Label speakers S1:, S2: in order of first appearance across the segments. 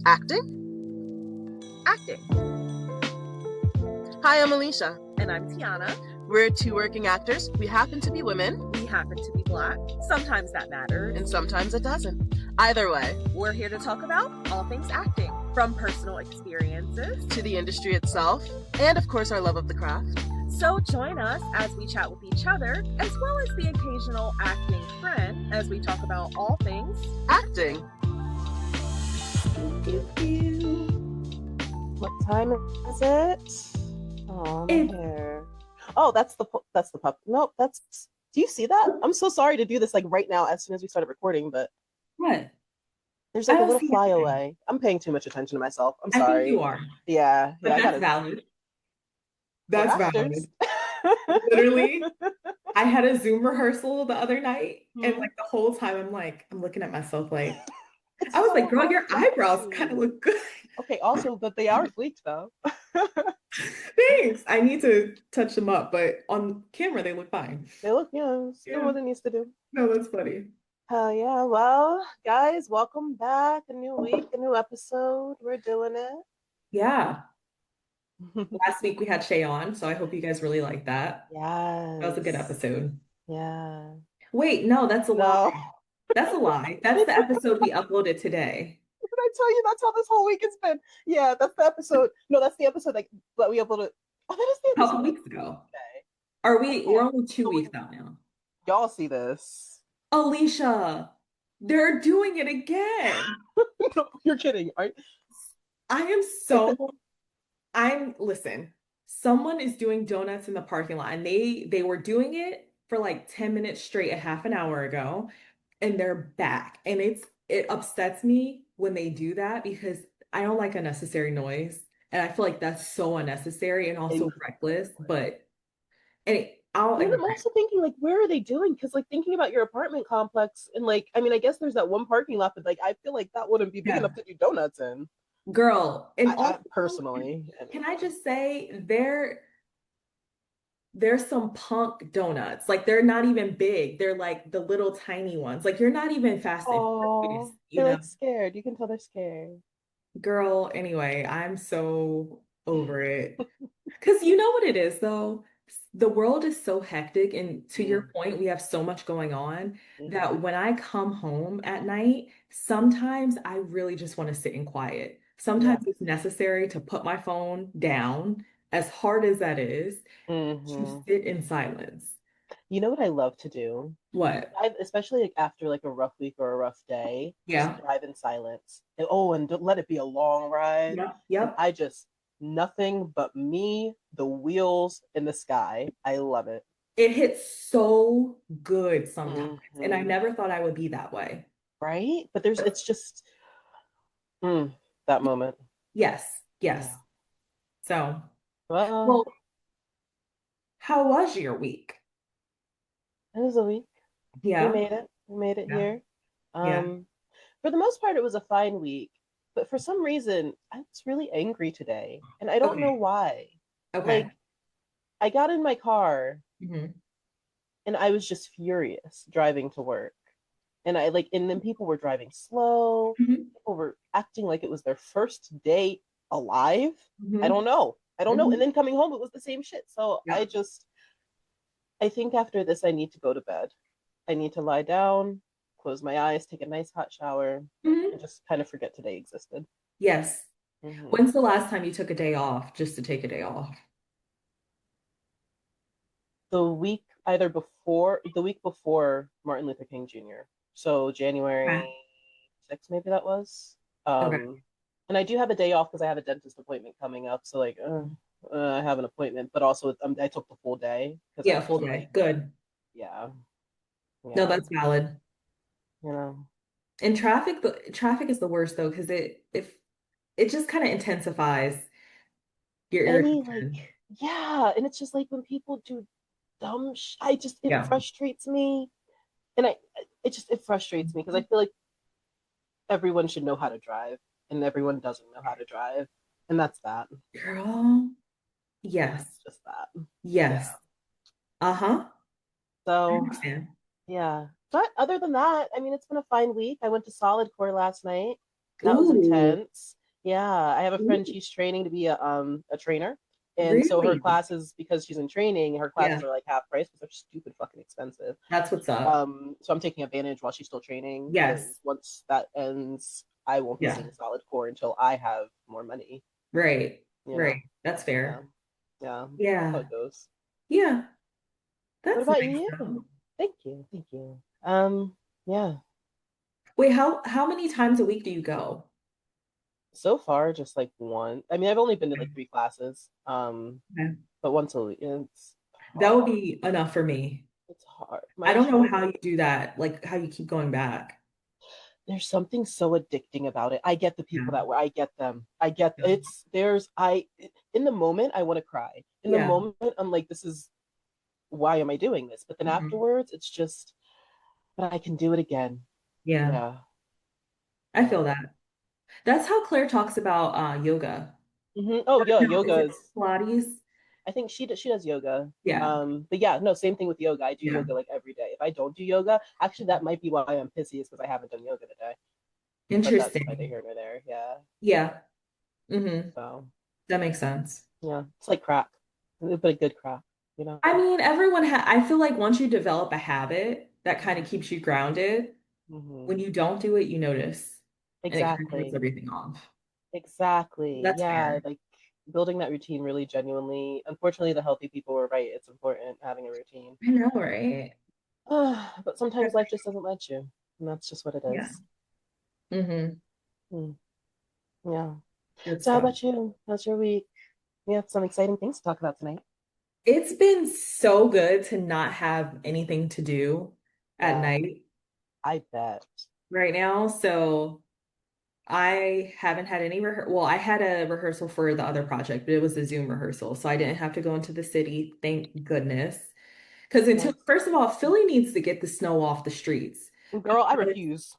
S1: Acting?
S2: Acting.
S1: Hi, I'm Alicia.
S2: And I'm Tiana.
S1: We're two working actors. We happen to be women.
S2: We happen to be Black. Sometimes that matters.
S1: And sometimes it doesn't. Either way,
S2: we're here to talk about all things acting, from personal experiences
S1: to the industry itself, and of course our love of the craft.
S2: So join us as we chat with each other, as well as the occasional acting friend, as we talk about all things
S1: acting. What time is it? Oh, my hair. Oh, that's the pup. Nope, that's. Do you see that? I'm so sorry to do this like right now as soon as we started recording, but
S3: what?
S1: There's like a little flyaway. I'm paying too much attention to myself. I'm sorry.
S3: I think you are.
S1: Yeah,
S3: but that's valid. That's valid. Literally, I had a Zoom rehearsal the other night, and like the whole time I'm looking at myself like, I was like, girl, your eyebrows kind of look good.
S1: Okay, also, but they are fleeked though.
S3: Thanks. I need to touch them up, but on camera they look fine.
S1: They look, still what it needs to do.
S3: No, that's funny.
S1: Hell yeah. Well, guys, welcome back. A new week, a new episode. We're doing it.
S3: Yeah. Last week we had Shay on, so I hope you guys really liked that.
S1: Yeah.
S3: That was a good episode.
S1: Yeah.
S3: Wait, no, that's a lie. That's a lie. That's the episode we uploaded today.
S1: Did I tell you that's how this whole week has been? Yeah, that's the episode. No, that's the episode that we uploaded. Oh, that is the episode.
S3: A couple weeks ago. Okay. We're only 2 weeks out now.
S1: Y'all see this.
S3: Alicia, they're doing it again.
S1: You're kidding, right?
S3: Listen, someone is doing donuts in the parking lot, and they were doing it for like 10 minutes straight a half an hour ago, and they're back. And it upsets me when they do that because I don't like unnecessary noise. And I feel like that's so unnecessary and also reckless.
S1: I'm also thinking, like, where are they doing? Because, like, thinking about your apartment complex, and, like, I mean, I guess there's that one parking lot, but, like, I feel like that wouldn't be big enough to do donuts in.
S3: Girl, and
S1: I personally.
S3: Can I just say, there's some punk donuts. Like, they're not even big. They're, like, the little tiny ones. Like, you're not even fast and furious.
S1: They're, like, scared. You can tell they're scared.
S3: Girl, anyway, I'm so over it. Because you know what it is, though? The world is so hectic, and to your point, we have so much going on that when I come home at night, sometimes I really just want to sit in quiet. Sometimes it's necessary to put my phone down, as hard as that is, to sit in silence.
S1: You know what I love to do?
S3: What?
S1: Especially like after like a rough week or a rough day.
S3: Yeah.
S1: Just drive in silence. And don't let it be a long ride.
S3: Yep.
S1: I just nothing but me, the wheels, in the sky. I love it.
S3: It hits so good sometimes. And I never thought I would be that way.
S1: Right? But it's just that moment.
S3: Yes. Yeah. So,
S1: well,
S3: how was your week?
S1: It was a week.
S3: Yeah.
S1: We made it here. For the most part, it was a fine week. But for some reason, I was really angry today. And I don't know why.
S3: Okay.
S1: Like, I got in my car and I was just furious driving to work. And then people were driving slow. People were acting like it was their first day alive. I don't know. And then coming home, it was the same shit. So I think after this, I need to go to bed. I need to lie down, close my eyes, take a nice hot shower, and just kind of forget today existed.
S3: Yes. When's the last time you took a day off just to take a day off?
S1: The week before Martin Luther King Jr. So January 6th, maybe that was. And I do have a day off because I have a dentist appointment coming up. So like, I have an appointment, but also I took the full day.
S3: Yeah, full day. Good.
S1: Yeah.
S3: No, that's valid.
S1: You know.
S3: And traffic is the worst though, because it just kind of intensifies your irritation.
S1: And it's just like when people do dumb it frustrates me. And it frustrates me because I feel like everyone should know how to drive and everyone doesn't know how to drive. And that's that.
S3: Girl. Yes.
S1: It's just that.
S3: Yes.
S1: Yeah. So
S3: I understand.
S1: Yeah. But other than that, I mean, it's been a fine week. I went to Solid Core last night. That was
S3: Ooh,
S1: intense. Yeah, I have a friend,
S3: ooh,
S1: she's training to be a trainer. And so her
S3: really?
S1: classes, because she's in training, her
S3: Yeah,
S1: classes are like half price because they're stupid fucking expensive.
S3: that's what's up.
S1: So I'm taking advantage while she's still training
S3: Yes.
S1: because once that ends, I won't be
S3: Yeah.
S1: seeing solid core until I have more money,
S3: Right.
S1: you
S3: Right.
S1: know?
S3: That's
S1: Yeah.
S3: fair.
S1: Yeah. That's how
S3: Yeah.
S1: it goes.
S3: Yeah.
S1: What
S3: That's
S1: about
S3: nice
S1: you?
S3: though.
S1: Thank you. Thank you. Yeah.
S3: Wait, how many times a week do you go?
S1: So far, just like one. I mean, I've only been to like three classes.
S3: Okay.
S1: But once a week, it's
S3: That would
S1: hard.
S3: be enough for me.
S1: It's hard.
S3: I
S1: My
S3: don't know how
S1: children,
S3: you do that, like how you keep going back.
S1: there's something so addicting about it. I get the
S3: Yeah.
S1: people that were, I get them. I get
S3: Yeah.
S1: it's there's I in the moment I want to cry. In the
S3: Yeah.
S1: moment I'm like, this is why am I doing this? But then
S3: Mhm.
S1: afterwards, it's just, but I can do it again.
S3: Yeah.
S1: Yeah.
S3: I
S1: Yeah.
S3: feel that. That's how Claire talks about yoga.
S1: Oh yeah,
S3: No, is
S1: yoga
S3: it
S1: is.
S3: Pilates?
S1: I think she does yoga.
S3: Yeah.
S1: But yeah, no, same thing with yoga. I do
S3: Yeah.
S1: yoga like every day. If I don't do yoga, actually, that might be why I'm pissy is because I haven't done yoga today. But that's neither
S3: Interesting.
S1: here nor there. Yeah.
S3: Yeah. Hmm.
S1: So
S3: That makes sense.
S1: yeah, it's like crack, but a good crack, you know.
S3: I mean, I feel like once you develop a habit that kind of keeps you grounded, when
S1: Hmm.
S3: you don't do it, you notice and it kind of throws
S1: Exactly.
S3: everything off.
S1: Exactly.
S3: That's
S1: Yeah,
S3: fair.
S1: like building that routine really genuinely. Unfortunately, the healthy people were right. It's important having a routine.
S3: I know, right?
S1: But sometimes life just doesn't let you, and that's just what it
S3: Yeah.
S1: is.
S3: Hmm.
S1: Hmm. Yeah.
S3: Good
S1: So how
S3: stuff.
S1: about you? How's your week? We have some exciting things to talk about tonight.
S3: It's been so good to not have anything to do at
S1: Yeah,
S3: night
S1: I bet.
S3: right now. So I haven't had any well, I had a rehearsal for the other project, but it was a Zoom rehearsal. So I didn't have to go into the city, thank goodness. Because until,
S1: Nice.
S3: first of all, Philly needs to get the snow off the streets.
S1: Girl, I
S3: Because
S1: refuse.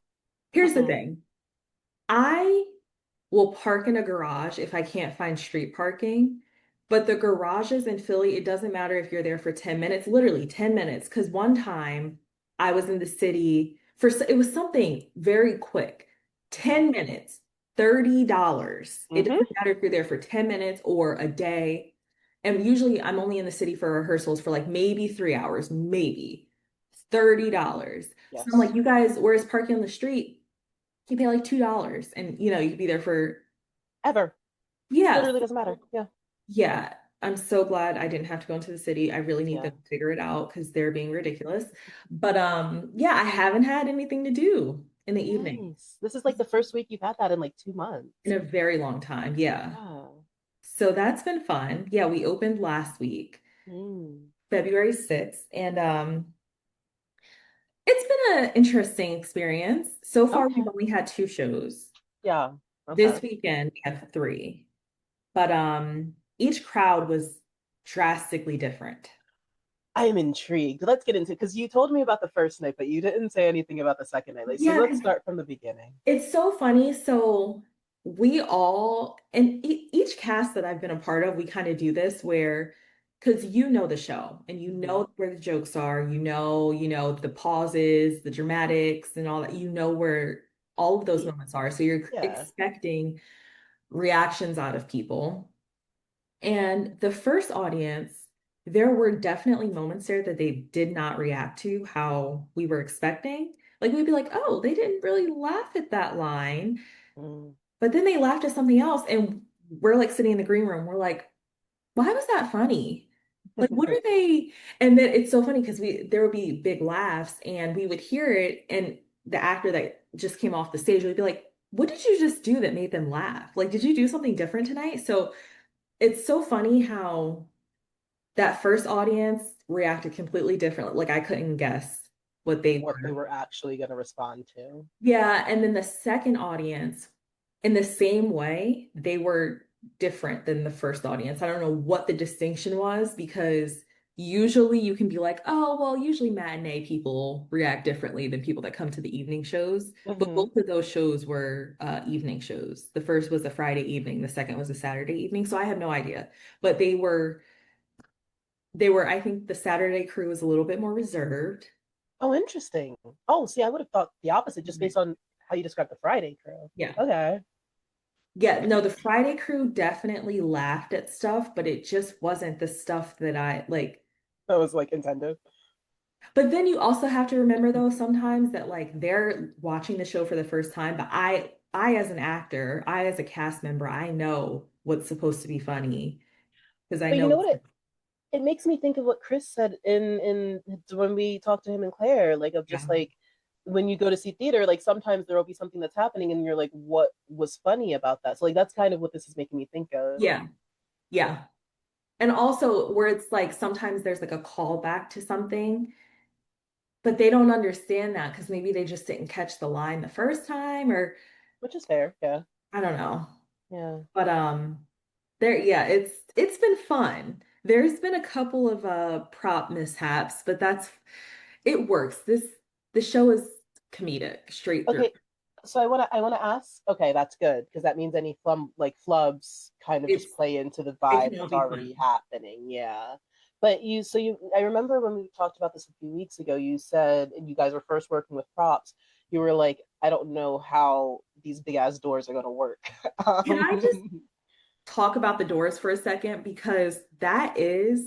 S3: here's the
S1: Mm-mm.
S3: thing. I will park in a garage if I can't find street parking. But the garages in Philly, it doesn't matter if you're there for 10 minutes, literally 10 minutes. Because one time I was in the city for, it was something very quick, 10 minutes, $30. It
S1: Mm-hmm.
S3: doesn't matter if you're there for 10 minutes or a day. And usually I'm only in the city for rehearsals for like maybe 3 hours, maybe $30. So I'm
S1: Yes.
S3: like, you guys, where's parking on the street? You pay like $2 and you could be there for,
S1: Ever.
S3: yeah.
S1: Literally doesn't matter. Yeah.
S3: Yeah. I'm so glad I didn't have to go into the city. I really need
S1: Yeah.
S3: them to figure it out because they're being ridiculous. But yeah, I haven't had anything to do in the evening
S1: Nice. This is like the first week you've had that in like 2 months.
S3: in a very long time. Yeah.
S1: Yeah.
S3: So that's been fun. Yeah, we opened last week,
S1: Mm.
S3: February 6th, and it's been an interesting experience. So far, we've
S1: Okay.
S3: only had two shows.
S1: Yeah. Okay.
S3: This weekend we have three. But each crowd was drastically different.
S1: I am intrigued. Let's get into it because you told me about the first night, but you didn't say anything about the second night. Like, so
S3: Yeah,
S1: let's
S3: 'cause
S1: start from the beginning.
S3: it's so funny. So we all, and each cast that I've been a part of, we kind of do this where, because you know the show and you
S1: Hmm.
S3: know where the jokes are, the pauses, the dramatics, and all that. You know where all of those moments are. So you're
S1: Yeah.
S3: expecting reactions out of people. And the first audience, there were definitely moments there that they did not react to how we were expecting. Like we'd be like, oh, they didn't really laugh at that line.
S1: Mm.
S3: But then they laughed at something else. And we're like sitting in the green room. We're like, why was that funny? Like, what are they? And then it's so funny because there would be big laughs and we would hear it. And the actor that just came off the stage would be like, what did you just do that made them laugh? Like, did you do something different tonight? So it's so funny how that first audience reacted completely differently. Like I couldn't guess what they
S1: What they
S3: were.
S1: were actually going to respond to.
S3: Yeah, and then the second audience, in the same way, they were different than the first audience. I don't know what the distinction was because usually you can be like, oh, well, usually matinee people react differently than people that come to the evening shows. But
S1: Hmm.
S3: both of those shows were evening shows. The first was a Friday evening, the second was a Saturday evening. So I have no idea. But I think the Saturday crew was a little bit more reserved.
S1: Oh, interesting. Oh, see, I would have thought the opposite just based on how you describe the Friday crew.
S3: Yeah.
S1: Okay.
S3: Yeah, no, the Friday crew definitely laughed at stuff, but it just wasn't the stuff that I like.
S1: That was like intended.
S3: But then you also have to remember though sometimes that like they're watching the show for the first time, but I as an actor, I as a cast member, I know what's supposed to be funny because I
S1: But you
S3: know
S1: know
S3: it's
S1: what it makes me think of what Chris said in when we talked to him and Claire, like of
S3: yeah.
S1: just like when you go to see theater, like sometimes there will be something that's happening and you're like, what was funny about that? So like that's kind of what this is making me think of.
S3: Yeah. Yeah. And also where it's like sometimes there's like a callback to something, but they don't understand that because maybe they just didn't catch the line the first time or
S1: Which is fair, yeah.
S3: I don't know.
S1: Yeah.
S3: But there yeah, it's been fun. There's been a couple of prop mishaps, but that's it works. The show is comedic straight through.
S1: Okay, so I wanna ask, okay, that's good, because that means any flubs kind of just
S3: It's
S1: play into the
S3: it
S1: vibe
S3: can all
S1: that's
S3: be fun.
S1: already happening, yeah. But I remember when we talked about this a few weeks ago, you said, and you guys were first working with props, you were like, I don't know how these big ass doors are gonna work.
S3: Can I just
S1: um,
S3: talk about the Doors for a second because that is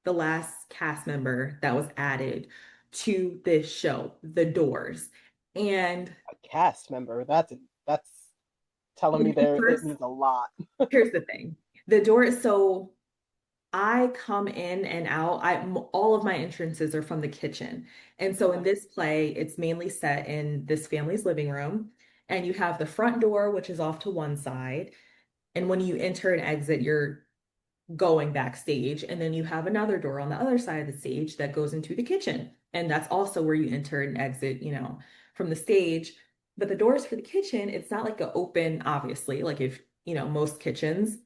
S3: the last cast member that was added to this show, The Doors. And
S1: a cast member, that's telling
S3: when
S1: me
S3: you
S1: there it
S3: first,
S1: means a lot.
S3: here's the thing. The Doors, so I come in and out. All of my entrances are from the kitchen. And so in
S1: Okay.
S3: this play, it's mainly set in this family's living room. And you have the front door, which is off to one side. And when you enter and exit, you're going backstage. And then you have another door on the other side of the stage that goes into the kitchen. And that's also where you enter and exit, from the stage. But the doors for the kitchen, it's not like an open, obviously, like if, most kitchens,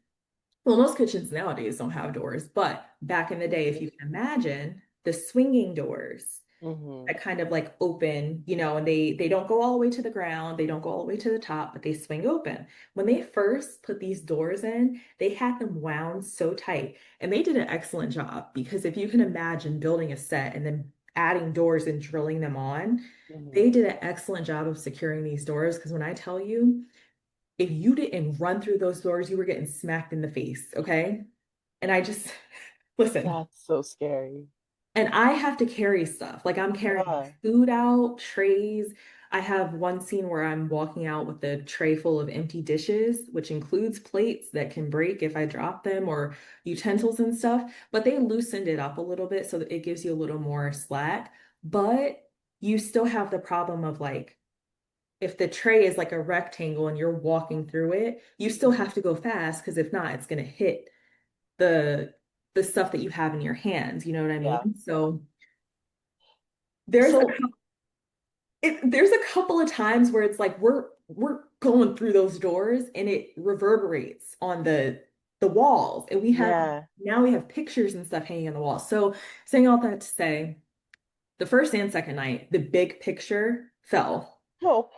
S3: well, most kitchens nowadays don't have doors, but back in the day, if you can imagine the swinging doors
S1: Mm-hmm.
S3: that kind of like open, and they don't go all the way to the ground, they don't go all the way to the top, but they swing open. When they first put these doors in, they had them wound so tight, and they did an excellent job because if you can imagine building a set and then adding doors and drilling them on,
S1: Mm-hmm.
S3: they did an excellent job of securing these doors because when I tell you, if you didn't run through those doors, you were getting smacked in the face, okay? And I just listen.
S1: That's so scary.
S3: And I have to carry stuff. Like I'm carrying
S1: Yeah.
S3: food out, trays. I have one scene where I'm walking out with a tray full of empty dishes, which includes plates that can break if I drop them or utensils and stuff. But they loosened it up a little bit so that it gives you a little more slack. But you still have the problem of like, if the tray is like a rectangle and you're walking through it, you still
S1: Mm-hmm.
S3: have to go fast because if not, it's going to hit the the stuff that you have in your hands. You know what I
S1: Yeah.
S3: mean? So there's a
S1: So
S3: cou- there's a couple of times where it's like we're going through those doors and it reverberates on the walls, and
S1: yeah.
S3: we have pictures and stuff hanging on the wall. So saying all that to say, the first and second night, the big picture fell.
S1: Oh,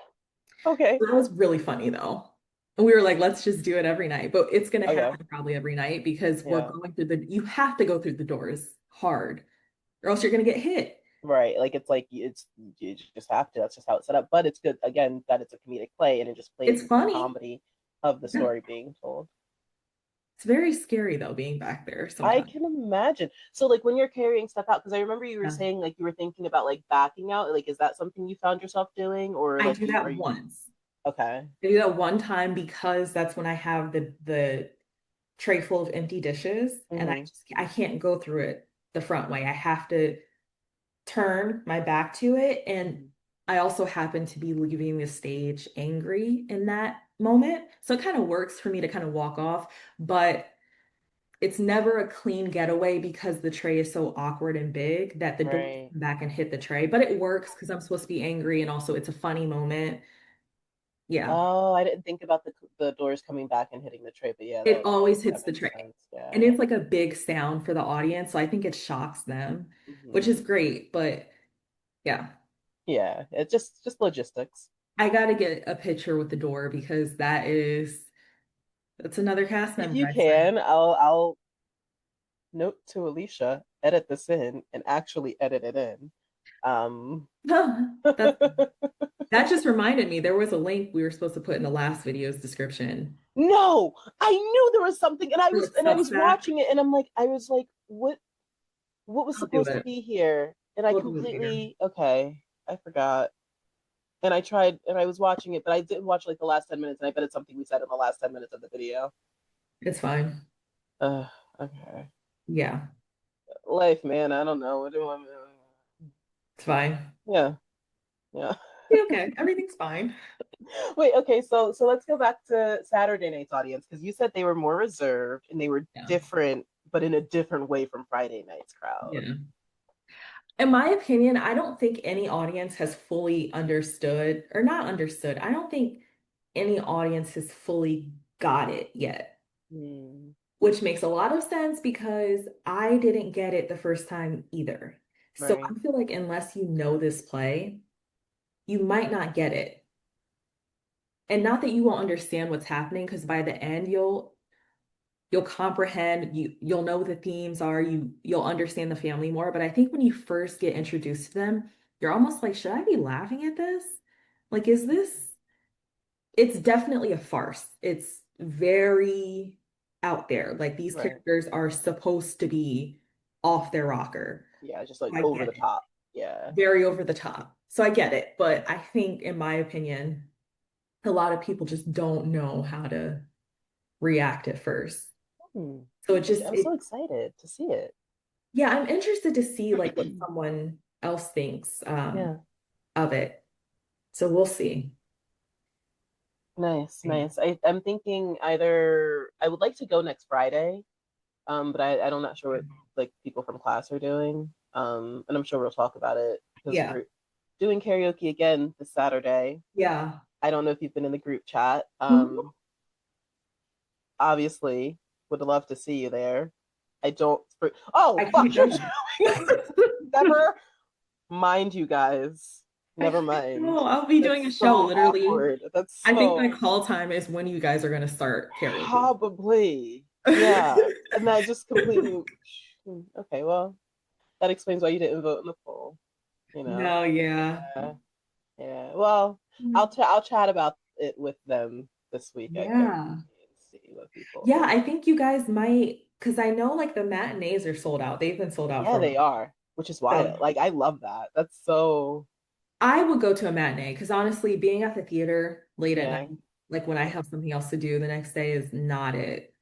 S1: okay.
S3: That was really funny though. And we were like, let's just do it every night. But it's going to
S1: Okay.
S3: happen probably every night because
S1: Yeah.
S3: you have to go through the doors hard or else you're going to get hit.
S1: Right. Like it's you just have to. That's just how it's set up. But it's good again that it's a comedic play and it just plays
S3: It's
S1: into the
S3: funny.
S1: comedy of the
S3: Yeah.
S1: story being told.
S3: It's very scary though, being back there
S1: I
S3: sometimes.
S1: can imagine. So like when you're carrying stuff out, because I remember you were
S3: Yeah.
S1: saying like you were thinking about like backing out. Like, is that something you found yourself doing, or
S3: I
S1: like
S3: do
S1: are
S3: that
S1: you
S3: once.
S1: okay?
S3: I do that one time because that's when I have the tray full of empty dishes and
S1: Mm-hmm.
S3: I can't go through it the front way. I have to turn my back to it. And
S1: Mm-hmm.
S3: I also happen to be leaving the stage angry in that moment. So it kind of works for me to kind of walk off, but it's never a clean getaway because the tray is so awkward and big that the doors
S1: Right.
S3: come back and hit the tray. But it works because I'm supposed to be angry and also it's a funny moment. Yeah.
S1: Oh, I didn't think about the doors coming back and hitting the tray, but yeah,
S3: It always
S1: that
S3: hits the
S1: makes
S3: tray.
S1: sense.
S3: And
S1: Yeah.
S3: it's like a big sound for the audience. So I think it shocks them, which
S1: Mm-hmm.
S3: is great. But yeah,
S1: Yeah. It's just logistics.
S3: I got to get a picture with the door because that's another cast
S1: If
S3: member
S1: you
S3: I said.
S1: can, I'll note to Alicia, edit this in and actually edit it in. Um
S3: That's That just reminded me there was a link we were supposed to put in the last video's description.
S1: No, I knew there was something, and
S3: Like
S1: I was
S3: Substack.
S1: watching it, and I was like, what was
S3: I'll do
S1: supposed to
S3: it.
S1: be here? And I
S3: We'll do it later.
S1: completely, okay, I forgot. And I tried, and I was watching it, but I didn't watch like the last 10 minutes, and I bet it's something we said in the last 10 minutes of the video.
S3: It's fine.
S1: Uh, okay.
S3: Yeah,
S1: Life, man. I don't know. What do I?
S3: it's fine.
S1: Yeah, yeah.
S3: Be okay. Everything's fine.
S1: Wait, okay. So let's go back to Saturday night's audience because you said they were more reserved and they were
S3: Yeah.
S1: different, but in a different way from Friday night's crowd.
S3: Yeah. In my opinion, I don't think any audience has fully understood or not understood. I don't think any audience has fully got it yet,
S1: Hmm.
S3: which makes a lot of sense because I didn't get it the first time either. So
S1: Right,
S3: I feel like unless you know this play, you might not get it. And not that you won't understand what's happening, because by the end you'll comprehend, you'll know what the themes are, you'll understand the family more. But I think when you first get introduced to them, you're almost like, should I be laughing at this? Like, is this it's definitely a farce. It's very out there. Like these
S1: right.
S3: characters are supposed to be off their rocker.
S1: Yeah, just like
S3: I
S1: over
S3: get
S1: the
S3: it.
S1: top. Yeah.
S3: Very over the top. So I get it. But I think, in my opinion, a lot of people just don't know how to react at first.
S1: Hmm.
S3: So it
S1: Interesting.
S3: just
S1: I'm
S3: it
S1: so excited to see it.
S3: yeah, I'm interested to see like what someone else thinks
S1: Yeah.
S3: of it. So we'll see.
S1: Nice, nice. I'm thinking either I would like to go next Friday, but I'm not sure what like people from class are doing. And I'm sure we'll talk about it because
S3: Yeah.
S1: we're doing karaoke again this Saturday.
S3: Yeah.
S1: I don't know if you've been in the group chat.
S3: Mhm.
S1: Obviously, would love to see you there. I don't. Oh
S3: I
S1: fuck!
S3: can't
S1: You're
S3: go.
S1: doing. Never mind, you guys.
S3: I
S1: Never
S3: can't
S1: mind.
S3: go. I'll be doing a
S1: That's
S3: show
S1: so
S3: literally.
S1: awkward. That's
S3: I think my
S1: so
S3: call time is when you guys are going to start karaoke.
S1: probably yeah. And that just completely. Okay, well, that explains why you didn't vote in the poll. You know.
S3: No, yeah.
S1: Yeah. Yeah. Well, I'll chat about it with them this week. I guess
S3: Yeah.
S1: and see what people.
S3: Yeah, I think you guys might, because I know like the matinees are sold out. They've been sold out
S1: Yeah,
S3: for a
S1: they
S3: while.
S1: are, which is why
S3: So
S1: like I love that. That's so
S3: I would go to a matinee because honestly, being at the theater late at
S1: yeah.
S3: night, like when I have something else to do the next day, is not it.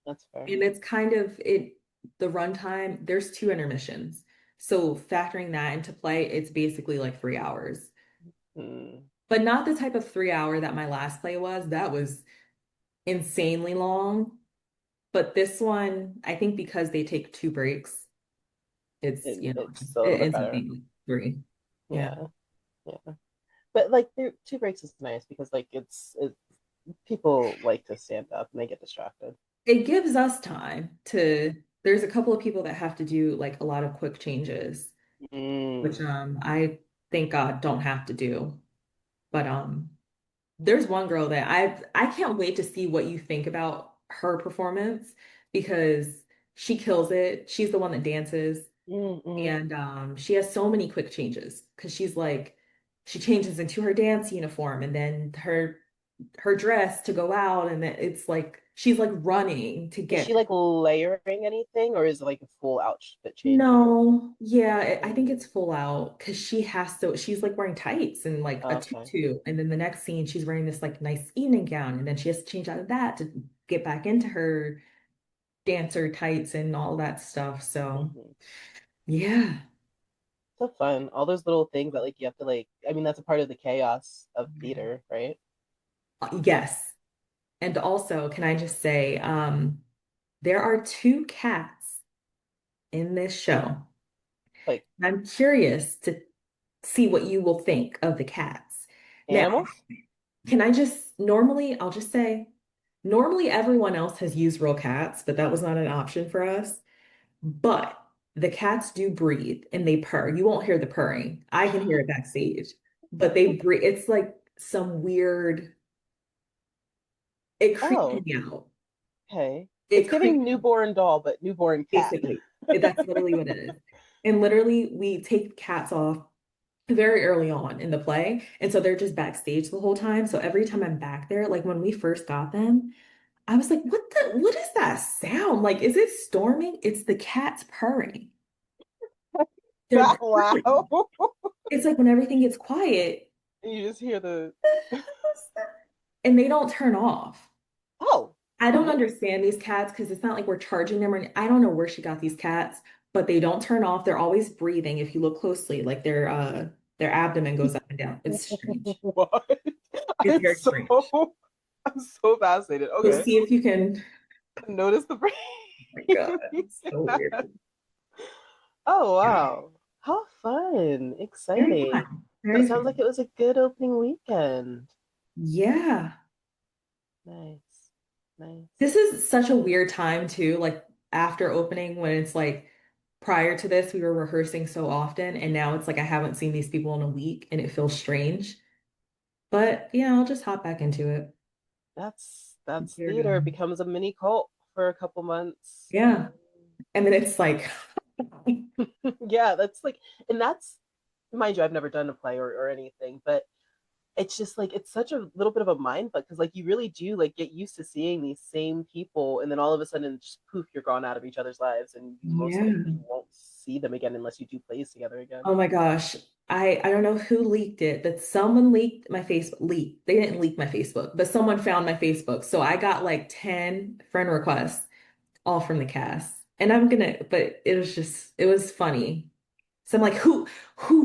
S1: That's fair.
S3: And it's kind of the runtime, there's two intermissions. So factoring that into play, it's basically like 3 hours.
S1: Hmm.
S3: But not the type of 3 hour that my last play was. That was insanely long. But this one, I think because they take two breaks, it's,
S1: It's a little
S3: it
S1: bit
S3: ends up
S1: better.
S3: being like three. Yeah.
S1: Yeah, yeah. But like two breaks is nice because like people like to stand up and they get distracted.
S3: It gives us time to, there's a couple of people that have to do like a lot of quick changes, which
S1: Mm.
S3: I thank God don't have to do. But there's one girl that I can't wait to see what you think about her performance because she kills it. She's the one that dances
S1: Mm-mm.
S3: and she has so many quick changes because she's like she changes into her dance uniform and then her dress to go out and then it's like she's like running to
S1: Is
S3: get
S1: she like layering anything or is it like a full outfit change she goes
S3: no, yeah, I think
S1: through?
S3: it's full out because she's like wearing tights and like a
S1: Okay.
S3: tutu. And then the next scene, she's wearing this like nice evening gown. And then she has to change out of that to get back into her dancer tights and all that stuff. So,
S1: Hmm.
S3: yeah,
S1: So fun. All those little things that like you have to like I mean that's a part of the chaos of theater, right?
S3: Yes. And also, can I just say, there are two cats in this show.
S1: Like
S3: I'm curious to see what you will think of the cats. Now,
S1: animals?
S3: can I just normally, I'll just say, normally everyone else has used real cats, but that was not an option for us. But the cats do breathe and they purr. You won't hear the purring. I can hear it backstage, but they breathe. It's like some weird, it creeps
S1: Oh,
S3: me out.
S1: okay. It's
S3: It
S1: giving
S3: creeps,
S1: newborn doll, but newborn cat.
S3: basically. That's literally what it is. And literally, we take cats off very early on in the play. And so they're just backstage the whole time. So every time I'm back there, like when we first got them, I was like, what is that sound? Like, is it storming? It's the cats purring. They're purring.
S1: Wow.
S3: It's like when everything gets quiet
S1: You just hear the
S3: and they don't turn off.
S1: oh.
S3: I don't
S1: Okay.
S3: understand these cats because it's not like we're charging them or I don't know where she got these cats, but they don't turn off. They're always breathing. If you look closely, like their abdomen goes up and down. It's strange.
S1: What?
S3: It's
S1: I'm
S3: very
S1: so
S3: strange.
S1: I'm so fascinated.
S3: So
S1: Okay.
S3: see if you can.
S1: Notice the brain.
S3: Oh my God, it's so weird.
S1: Oh
S3: Yeah.
S1: wow. How fun.
S3: Very
S1: Exciting.
S3: fun.
S1: So it
S3: Very
S1: sounds like
S3: fun.
S1: it was a good opening weekend.
S3: Yeah.
S1: Nice. Nice.
S3: This is such a weird time too, like after opening when it's like prior to this, we were rehearsing so often, and now it's like I haven't seen these people in a week and it feels strange. But yeah, I'll just hop back into it.
S1: That's
S3: Here we
S1: theater. It
S3: go.
S1: becomes a mini cult for a couple months.
S3: Yeah. And then it's like,
S1: Yeah, that's like, and that's, mind you, I've never done a play or anything, but it's just like it's such a little bit of a mind fuck because like you really do like get used to seeing these same people and then all of a sudden just poof you're gone out of each other's lives and you most likely
S3: yeah.
S1: won't see them again unless you do plays together again.
S3: Oh my gosh. I don't know who leaked it, but someone leaked my Facebook leak. They didn't leak my Facebook, but someone found my Facebook. So I got like 10 friend requests all from the cast. And I'm gonna, but it was just, it was funny. So I'm like, who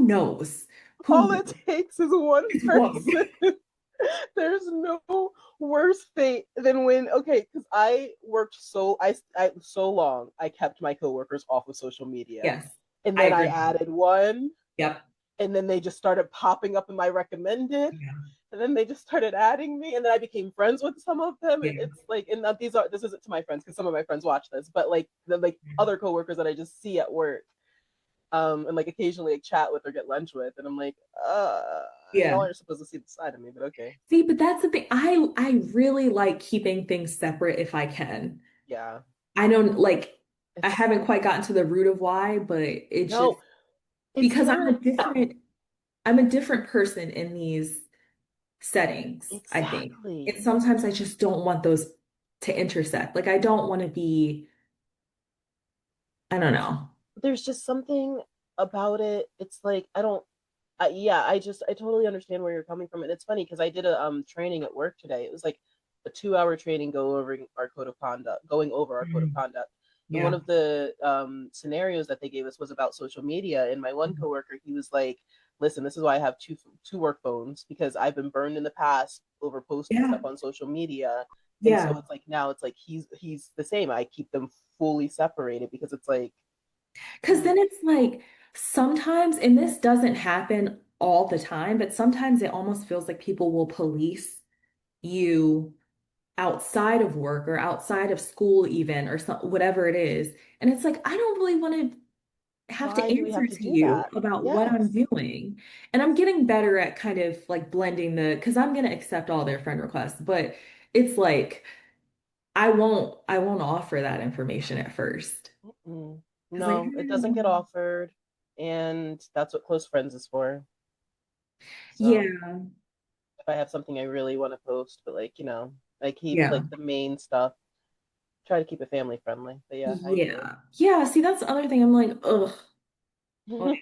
S3: knows? Who
S1: All it
S3: knows?
S1: takes is one
S3: It's one.
S1: person. There's no worse fate than when okay because I so long I kept my coworkers off of social media
S3: Yes,
S1: and
S3: I
S1: then I
S3: agree.
S1: added one
S3: Yep.
S1: and then they just started popping up in my recommended
S3: Yeah.
S1: and then they just started adding me and then I became friends with some of them and
S3: Yeah.
S1: it's like and this isn't to my friends because some of my friends watch this but like the like other coworkers that I just see at work and like occasionally like, chat with or get lunch with and I'm like
S3: Yeah.
S1: y'all aren't supposed to see the side of me but okay.
S3: See, but that's the thing. I really like keeping things separate if I can.
S1: Yeah,
S3: I know like I
S1: it's
S3: haven't quite gotten to the root of why, but it's just
S1: no it's
S3: because
S1: literally
S3: I'm a different person in these settings, I think. And
S1: exactly.
S3: sometimes I just don't want those to intersect. Like I don't want to be, I don't know.
S1: There's just something about it. It's like I don't. Yeah, I totally understand where you're coming from, and it's funny because I did a training at work today. It was like a 2 hour training going over our code of
S3: Mm,
S1: conduct. And one
S3: yeah.
S1: of the scenarios that they gave us was about social media. And my one
S3: Mhm.
S1: coworker, he was like, "Listen, this is why I have two work phones because I've been burned in the past over posting
S3: Yeah.
S1: stuff on social media." And so
S3: Yeah.
S1: it's like now it's like he's the same. I keep them fully separated because it's like
S3: Because then it's like sometimes, and this doesn't happen all the time, but sometimes it almost feels like people will police you outside of work or outside of school, even, or some, whatever it is. And it's like, I don't really want to have to
S1: why do we
S3: answer
S1: have to
S3: to
S1: do
S3: you
S1: that?
S3: about what I'm
S1: Yes.
S3: doing. And I'm getting better at kind of like blending because I'm going to accept all their friend requests, but it's like, I won't offer that information at first.
S1: Mm-mm.
S3: It's like,
S1: No, it doesn't get offered, and that's what close friends is for. So
S3: yeah,
S1: if I have something I really want to post, but like, I keep
S3: yeah.
S1: like the main stuff, try to keep it family friendly. But yeah, I agree.
S3: Yeah. Yeah. See, that's the other thing. I'm like, ugh. Like,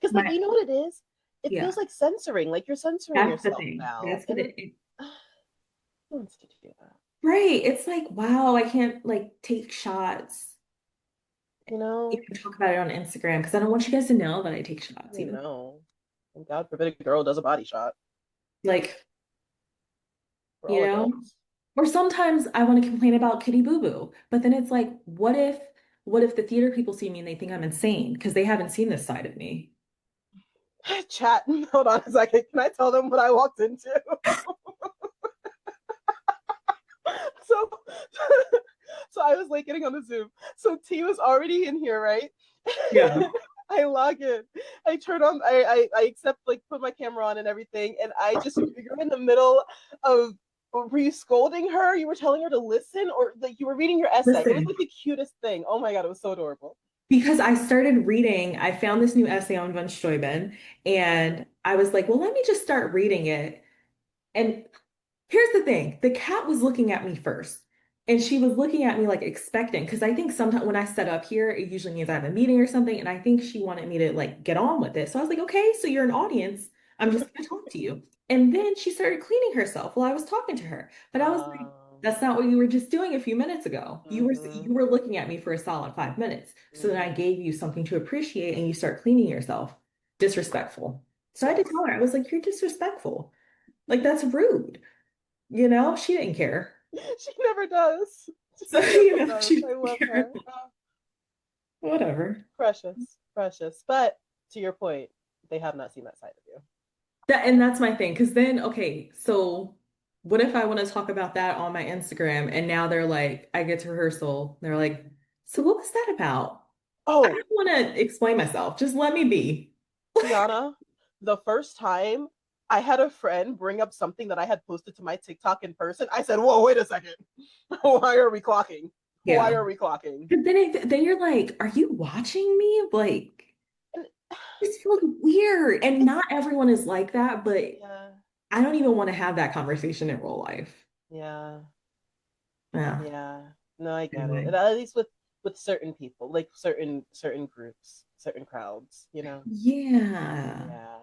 S1: Because like
S3: my,
S1: you know what it is? It
S3: yeah,
S1: feels like censoring, like you're censoring
S3: that's the
S1: yourself
S3: thing.
S1: now.
S3: That's what
S1: And who wants to do that?
S3: right. It's like, wow, I can't like take shots,
S1: You know?
S3: even talk about it on Instagram because I don't want you guys to know that I take shots,
S1: You
S3: you know?
S1: know. And God forbid a girl does a body shot.
S3: Like,
S1: We're
S3: you
S1: all
S3: know?
S1: adults.
S3: Or sometimes I want to complain about Kitty Boo Boo, but then it's like, what if the theater people see me and they think I'm insane because they haven't seen this side of me?
S1: Chat, hold on a second. Can I tell them what I walked into? So so I was like getting on the Zoom. So T was already in here, right?
S3: Yeah.
S1: I log in. I turn on I accept like put my camera on and everything. And I just you're in the middle of were you scolding her? You were telling her to listen or like you were reading your essay. It was
S3: Listen,
S1: like the cutest thing. Oh my god, it was so adorable.
S3: Because I started reading, I found this new essay on von Steuben, and I was like, well, let me just start reading it. And here's the thing, the cat was looking at me first. And she was looking at me like expecting, because I think sometimes when I set up here, it usually means I have a meeting or something. And I think she wanted me to like get on with it. So I was like, okay, so you're an audience. I'm just gonna talk to you. And then she started cleaning herself while I was talking to her. But I was like, that's not what you were just doing a few minutes ago. You were looking at me for a solid 5 minutes. So then I gave you something to appreciate and you start cleaning yourself. Disrespectful. So I had to tell her, I was like, you're disrespectful. Like that's rude. You know, she didn't care.
S1: She never does.
S3: So,
S1: She never does.
S3: she
S1: I
S3: didn't
S1: love
S3: care.
S1: her.
S3: Whatever.
S1: Precious, precious. But to your point, they have not seen that side of you.
S3: And that's my thing. Because then, okay, so what if I want to talk about that on my Instagram and now they're like, I get to rehearsal. They're like, so what was that about? I
S1: Oh,
S3: don't want to explain myself. Just let me be.
S1: Tiana, the first time I had a friend bring up something that I had posted to my TikTok in person, I said, whoa, wait a second. Why are we clocking? Why
S3: Yeah.
S1: are we clocking?
S3: But then you're like, are you watching me? Like,
S1: And,
S3: this feels weird. And not everyone is like that, but
S1: yeah,
S3: I don't even want to have that conversation in real life.
S1: yeah,
S3: Yeah.
S1: yeah. No, I get it.
S3: Anyway.
S1: And at least with certain people, like certain groups, certain crowds, you know.
S3: Yeah.
S1: Yeah.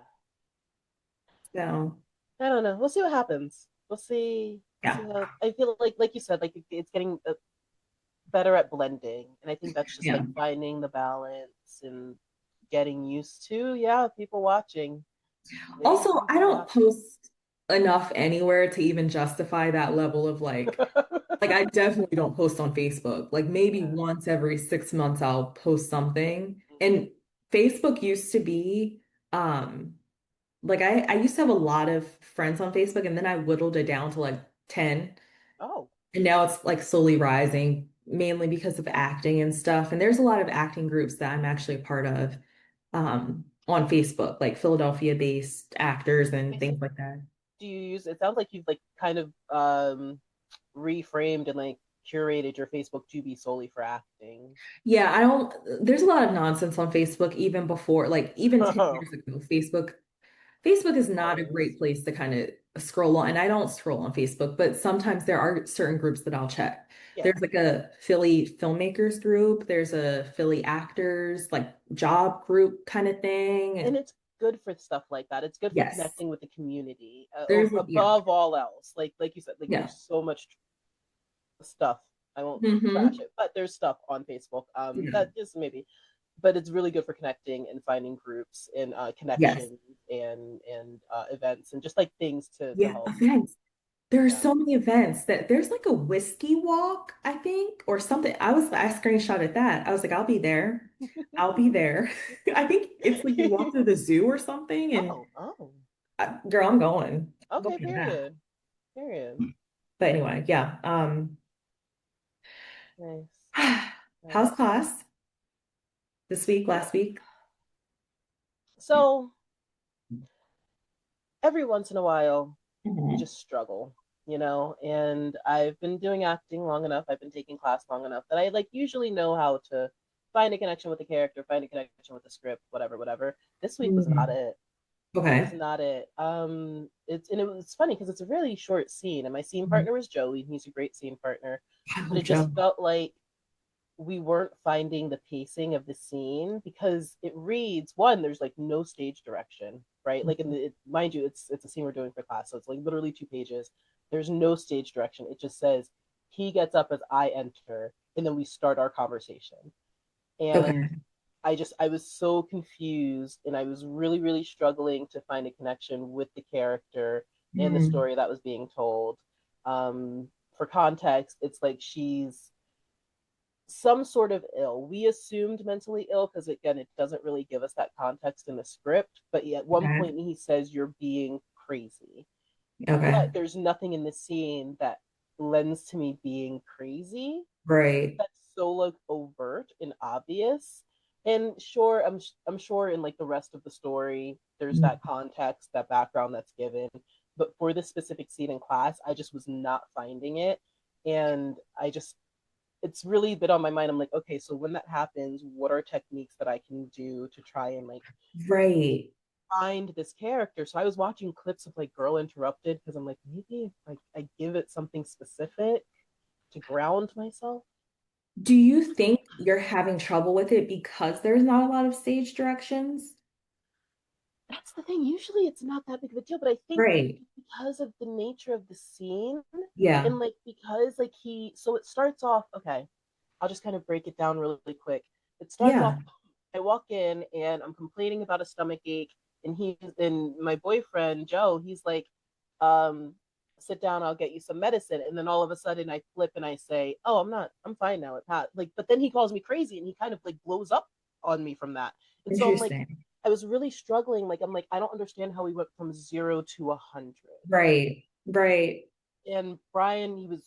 S3: So,
S1: I don't know. We'll see what happens. We'll see. We'll
S3: yeah.
S1: see how. I feel like you said, like it's getting better at blending, and I think that's just
S3: Yeah.
S1: like finding the balance and getting used to. Yeah, people watching. Maybe
S3: Also, I
S1: people
S3: don't
S1: watching.
S3: post enough anywhere to even justify that level of like I definitely don't post on Facebook. Like maybe
S1: Yeah.
S3: once every 6 months I'll post something. And Facebook used to be like I used to have a lot of friends on Facebook and then I whittled it down to like 10.
S1: Oh,
S3: And now it's like slowly rising, mainly because of acting and stuff. And there's a lot of acting groups that I'm actually a part of on Facebook, like Philadelphia-based actors and
S1: okay. So
S3: things like that.
S1: do you use? It sounds like you've like kind of reframed and like curated your Facebook to be solely for acting.
S3: Yeah, I don't, there's a lot of nonsense on Facebook even before, like even 10
S1: Oh,
S3: years ago, Facebook is not a
S1: always.
S3: great place to kind of scroll on. And I don't scroll on Facebook, but sometimes there are certain groups that I'll check.
S1: Yeah.
S3: There's like a Philly filmmakers group, there's a Philly actors, like job group kind of thing.
S1: And
S3: And
S1: it's good for stuff like that. It's good for
S3: yes,
S1: connecting with the community
S3: yeah,
S1: above all else. Like you said, like
S3: yeah.
S1: there's so much stuff. I won't trash
S3: Hmm.
S1: it, but there's stuff on Facebook
S3: Yeah.
S1: that just maybe, but it's really good for connecting and finding groups and
S3: Yes.
S1: connections and events and just like things to
S3: Yeah.
S1: help.
S3: Events. There are
S1: Yeah.
S3: so many events that there's like a whiskey walk, I think, or something. I screenshotted that. I was like, I'll be there. I'll be there. I think it's like you walk through the zoo or something, and
S1: Oh.
S3: girl, I'm going. I'm
S1: Okay.
S3: going to that.
S1: Period. Period.
S3: But anyway, yeah.
S1: Nice.
S3: How's
S1: Nice.
S3: class this week, last week?
S1: So every once in a while, you
S3: Mhm.
S1: just struggle, and I've been doing acting long enough, I've been taking class long enough that I like usually know how to find a connection with the character, find a connection with the script, whatever. This week was not
S3: Mhm.
S1: it. It was
S3: Okay.
S1: not it. It was funny because it's a really short scene, and my scene
S3: Mhm.
S1: partner was Joey, and he's a great scene partner,
S3: I
S1: but
S3: love
S1: it just
S3: Joe.
S1: felt like we weren't finding the pacing of the scene because it reads one, there's like no stage direction, right? Like mind you, it's a scene we're doing for class, so it's like literally 2 pages. There's no stage direction. It just says he gets up as I enter, and then we start our conversation. And
S3: Okay.
S1: I was so confused, and I was really struggling to find a connection with the character and the
S3: Mhm.
S1: story that was being told. For context, it's like she's some sort of ill. We assumed mentally ill because again, it doesn't really give us that context in the script. But at one
S3: Okay.
S1: point, he says you're being crazy,
S3: Okay.
S1: but there's nothing in the scene that lends to me being crazy.
S3: Right.
S1: That's so like overt and obvious. And sure, I'm sure in like the rest of the story, there's
S3: Mhm.
S1: that context, that background that's given. But for this specific scene in class, I just was not finding it, and I just it's really been on my mind. I'm like, okay, so when that happens, what are techniques that I can do to try and like
S3: Right.
S1: find this character? So I was watching clips of like Girl Interrupted because I'm like, maybe if like I give it something specific to ground myself.
S3: Do you think you're having trouble with it because there's not a lot of stage directions?
S1: That's the thing. Usually it's not that big of a deal, but I think
S3: Right.
S1: because of the nature of the scene
S3: Yeah.
S1: and like because like so it starts off, okay, I'll just kind of break it down really quick. It starts off,
S3: Yeah.
S1: I walk in and I'm complaining about a stomach ache, and my boyfriend Joe, he's like, um, sit down, I'll get you some medicine. And then all of a sudden I flip and I say, oh, I'm fine now. It passed. Like, but then he calls me crazy and he kind of like blows up on me from that. And so I'm like,
S3: Interesting.
S1: I was really struggling. Like, I'm like, I don't understand how we went from 0 to 100.
S3: Right. Right.
S1: And Brian was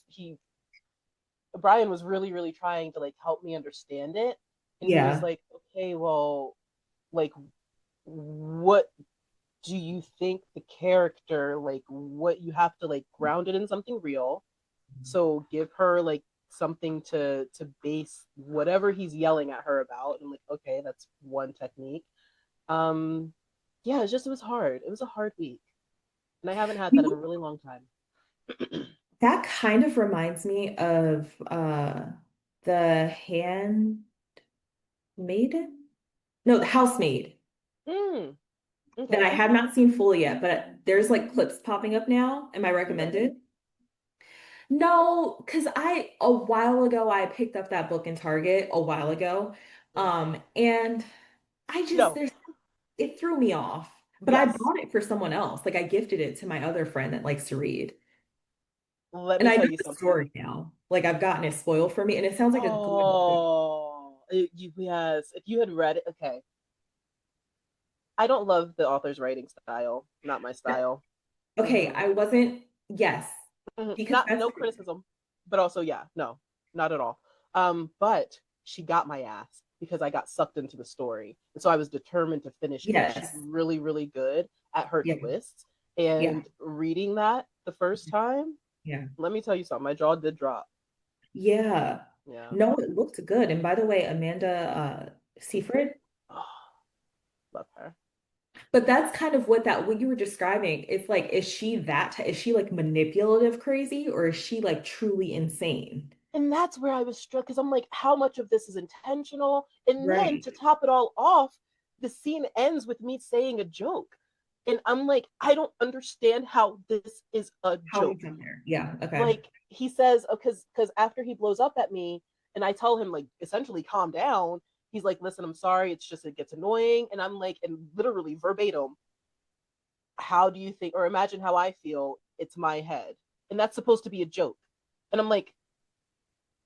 S1: really, really trying to like help me understand it. And he was
S3: Yeah.
S1: like, okay, well, like, what do you think the character, like, what you have to like ground it in something real? So give her like something to base whatever he's yelling at her about. And I'm like, okay, that's one technique. Um, yeah, it was hard. It was a hard week. And I haven't had that in a really long time.
S3: That kind of reminds me of the handmaiden? No, the housemaid
S1: Mm,
S3: that I
S1: okay.
S3: have not seen fully yet, but there's like clips popping up now. Am I
S1: Have you read it?
S3: recommended? No, because a while ago I picked up that book in Target a while ago. And I just
S1: No.
S3: there's it threw me off. But I
S1: Yes.
S3: bought it for someone else. Like I gifted it to my other friend that likes to read.
S1: Let
S3: And
S1: me
S3: I
S1: tell
S3: know
S1: you
S3: the
S1: something.
S3: story now. Like I've gotten it spoiled for me, and it sounds like a good book.
S1: Oh, yes. If you had read it, okay. I don't love the author's writing style. Not my style.
S3: Okay,
S1: Hmm.
S3: I wasn't, yes, because
S1: Not
S3: that's
S1: no criticism, but also yeah, no, not at all. But she got my ass because I got sucked into the story, and so I was determined to finish it. And she's
S3: yes,
S1: really, really good at her
S3: yeah,
S1: twists.
S3: yeah,
S1: And reading that the first time,
S3: yeah,
S1: let me tell you something, my jaw did drop.
S3: yeah.
S1: Yeah.
S3: No, it looked good. And by the way, Amanda
S1: Mm-hmm.
S3: Seyfried,
S1: Oh, love her.
S3: but that's kind of what you were describing. It's like, is she like manipulative crazy or is she like truly insane?
S1: And that's where I was struck because I'm like, how much of this is intentional? And then
S3: Right.
S1: to top it all off, the scene ends with me saying a joke. And I'm like, I don't understand how this is a
S3: How we
S1: joke.
S3: come there. Yeah, okay.
S1: Like he says, oh, because after he blows up at me, and I tell him like essentially calm down. He's like, listen, I'm sorry. It's just it gets annoying. And I'm like, and literally verbatim, how do you think, or imagine how I feel? It's my head, and that's supposed to be a joke. And I'm like,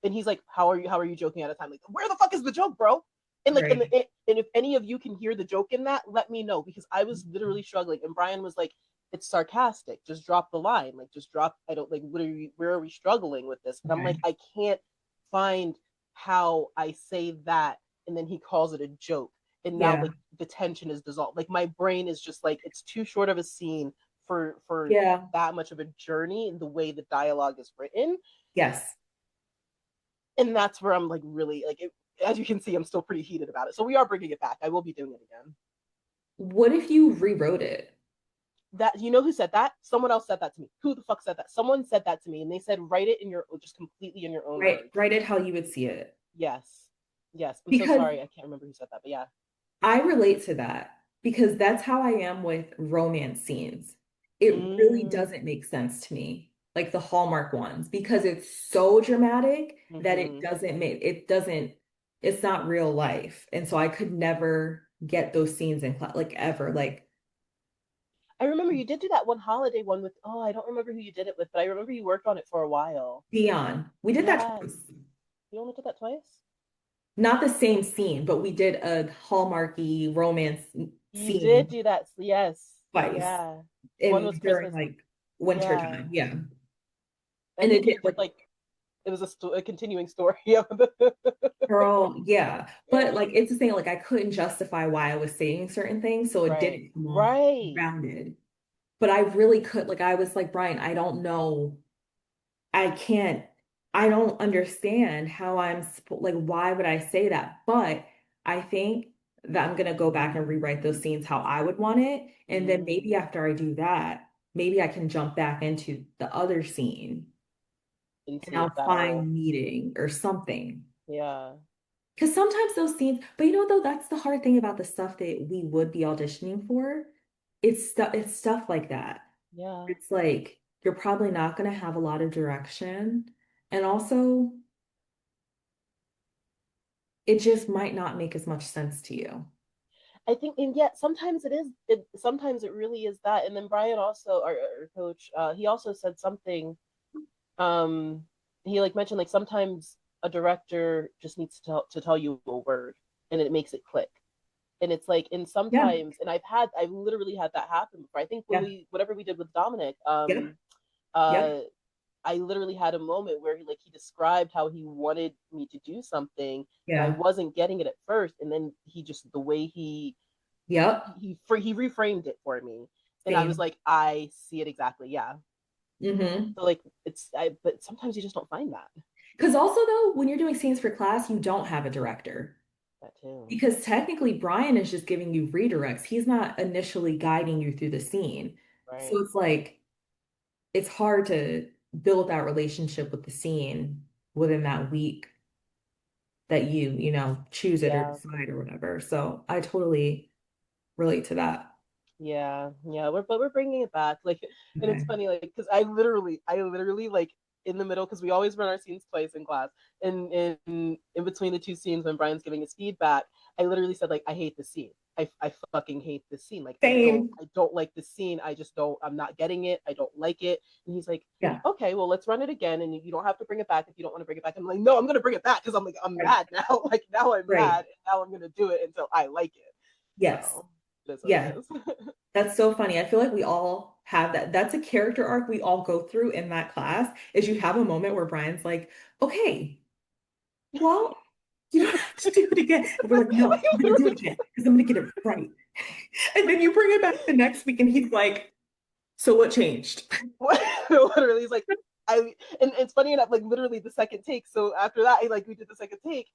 S1: and he's like, how are you joking at a time? Like, where the fuck is the joke, bro? And like,
S3: Right.
S1: and if any of you can hear the joke in that, let me know because I was literally struggling. And Brian was like, it's sarcastic. Just drop the line. Like, just drop. I don't like. Where are we struggling with this? And I'm like,
S3: Okay.
S1: I can't find how I say that, and then he calls it a joke. And now
S3: Yeah.
S1: like the tension is dissolved. Like my brain is just like it's too short of a scene for
S3: Yeah.
S1: that much of a journey in the way the dialogue is written,
S3: Yes.
S1: and that's where I'm like really like it, as you can see, I'm still pretty heated about it. So we are bringing it back. I will be doing it again.
S3: What if you rewrote it?
S1: That you know who said that? Someone else said that to me. Who the fuck said that? Someone said that to me, and they said write it in your just completely in your own
S3: Right.
S1: words.
S3: Write it how you would see it.
S1: Yes, yes. I'm so
S3: Because
S1: sorry. I can't remember who said that, but yeah.
S3: I relate to that because that's how I am with romance scenes. It really
S1: Mm,
S3: doesn't make sense to me, like the Hallmark ones, because it's so dramatic that
S1: mm-hmm.
S3: it's not real life. And so I could never get those scenes in class, like ever. Like
S1: I remember you did do that one holiday one with. Oh, I don't remember who you did it with, but I remember you worked on it for a while.
S3: Dion, we did that
S1: Yes.
S3: twice.
S1: You only did that twice.
S3: Not the same scene, but we did a Hallmarky romance
S1: You did do
S3: scene
S1: that. Yes.
S3: twice
S1: Yeah. One was
S3: in during
S1: Christmas.
S3: like winter
S1: Yeah.
S3: time. Yeah.
S1: I
S3: And it
S1: think
S3: did
S1: you did
S3: like
S1: like it was a continuing story of the
S3: girl, yeah.
S1: yeah.
S3: But like it's the thing, like I couldn't justify why I was saying certain things, so it
S1: Right.
S3: didn't come off
S1: Right.
S3: rounded. But I really could, like I was like, Brian, I don't know. I can't, I don't understand how like, why would I say that? But I think that I'm gonna go back and rewrite those scenes how I would want it. And then
S1: Mm,
S3: maybe after I do that, maybe I can jump back into the other scene
S1: and
S3: and
S1: see if
S3: I'll
S1: that'll,
S3: find meeting or something.
S1: yeah,
S3: Because sometimes those scenes, but you know, though, that's the hard thing about the stuff that we would be auditioning for. It's stuff like that.
S1: yeah.
S3: It's like you're probably not gonna have a lot of direction. And also, it just might not make as much sense to you.
S1: I think, and yet sometimes it is. It sometimes it really is that. And then Brian also, our coach, he also said something. Um, he like mentioned like sometimes a director just needs to tell you a word, and it makes it click. And it's like, and
S3: Yeah,
S1: sometimes, and I've literally had that happen before. I think when
S3: yeah,
S1: we whatever we did with Dominic,
S3: yep, yep,
S1: uh, I literally had a moment where he described how he wanted me to do something, and I
S3: yeah,
S1: wasn't getting it at first, and then he just the way
S3: yep.
S1: he reframed it for me, and I was
S3: Same.
S1: like, I see it exactly, yeah.
S3: Mm-hmm.
S1: So like but sometimes you just don't find that.
S3: Because also though, when you're doing scenes for class, you don't have a director.
S1: That too,
S3: Because technically Brian is just giving you redirects. He's not initially guiding you through the scene. So
S1: right?
S3: it's like it's hard to build that relationship with the scene within that week that you choose it or
S1: Yeah.
S3: decide or whatever. So I totally relate to that.
S1: Yeah, yeah, we're bringing it back, like, and it's
S3: Okay.
S1: funny, like, because I literally, like, in the middle, because we always run our scenes twice in class, and in between the two scenes when Brian's giving his feedback, I literally said like, I hate this scene. I fucking hate this scene. Like,
S3: Same.
S1: I don't like this scene. I just don't. I'm not getting it. I don't like it. And he's like,
S3: Yeah.
S1: okay, well, let's run it again, and you don't have to bring it back if you don't want to bring it back. I'm like, no, I'm gonna bring it back because I'm like, I'm
S3: Right.
S1: mad now. Like now I'm
S3: Right.
S1: mad, and now I'm gonna do it until I like it.
S3: Yes.
S1: So that's what
S3: Yeah.
S1: it is.
S3: That's so funny. I feel like we all have that. That's a character arc we all go through in that class, is you have a moment where Brian's like, okay, well, you don't have to do it again. And we're like, no, I'm gonna do it again because I'm gonna get it right. And then you bring it back the next week and he's like, so what changed?
S1: Literally, he's like, and it's funny enough, like literally the second take. So after that, we did the second take,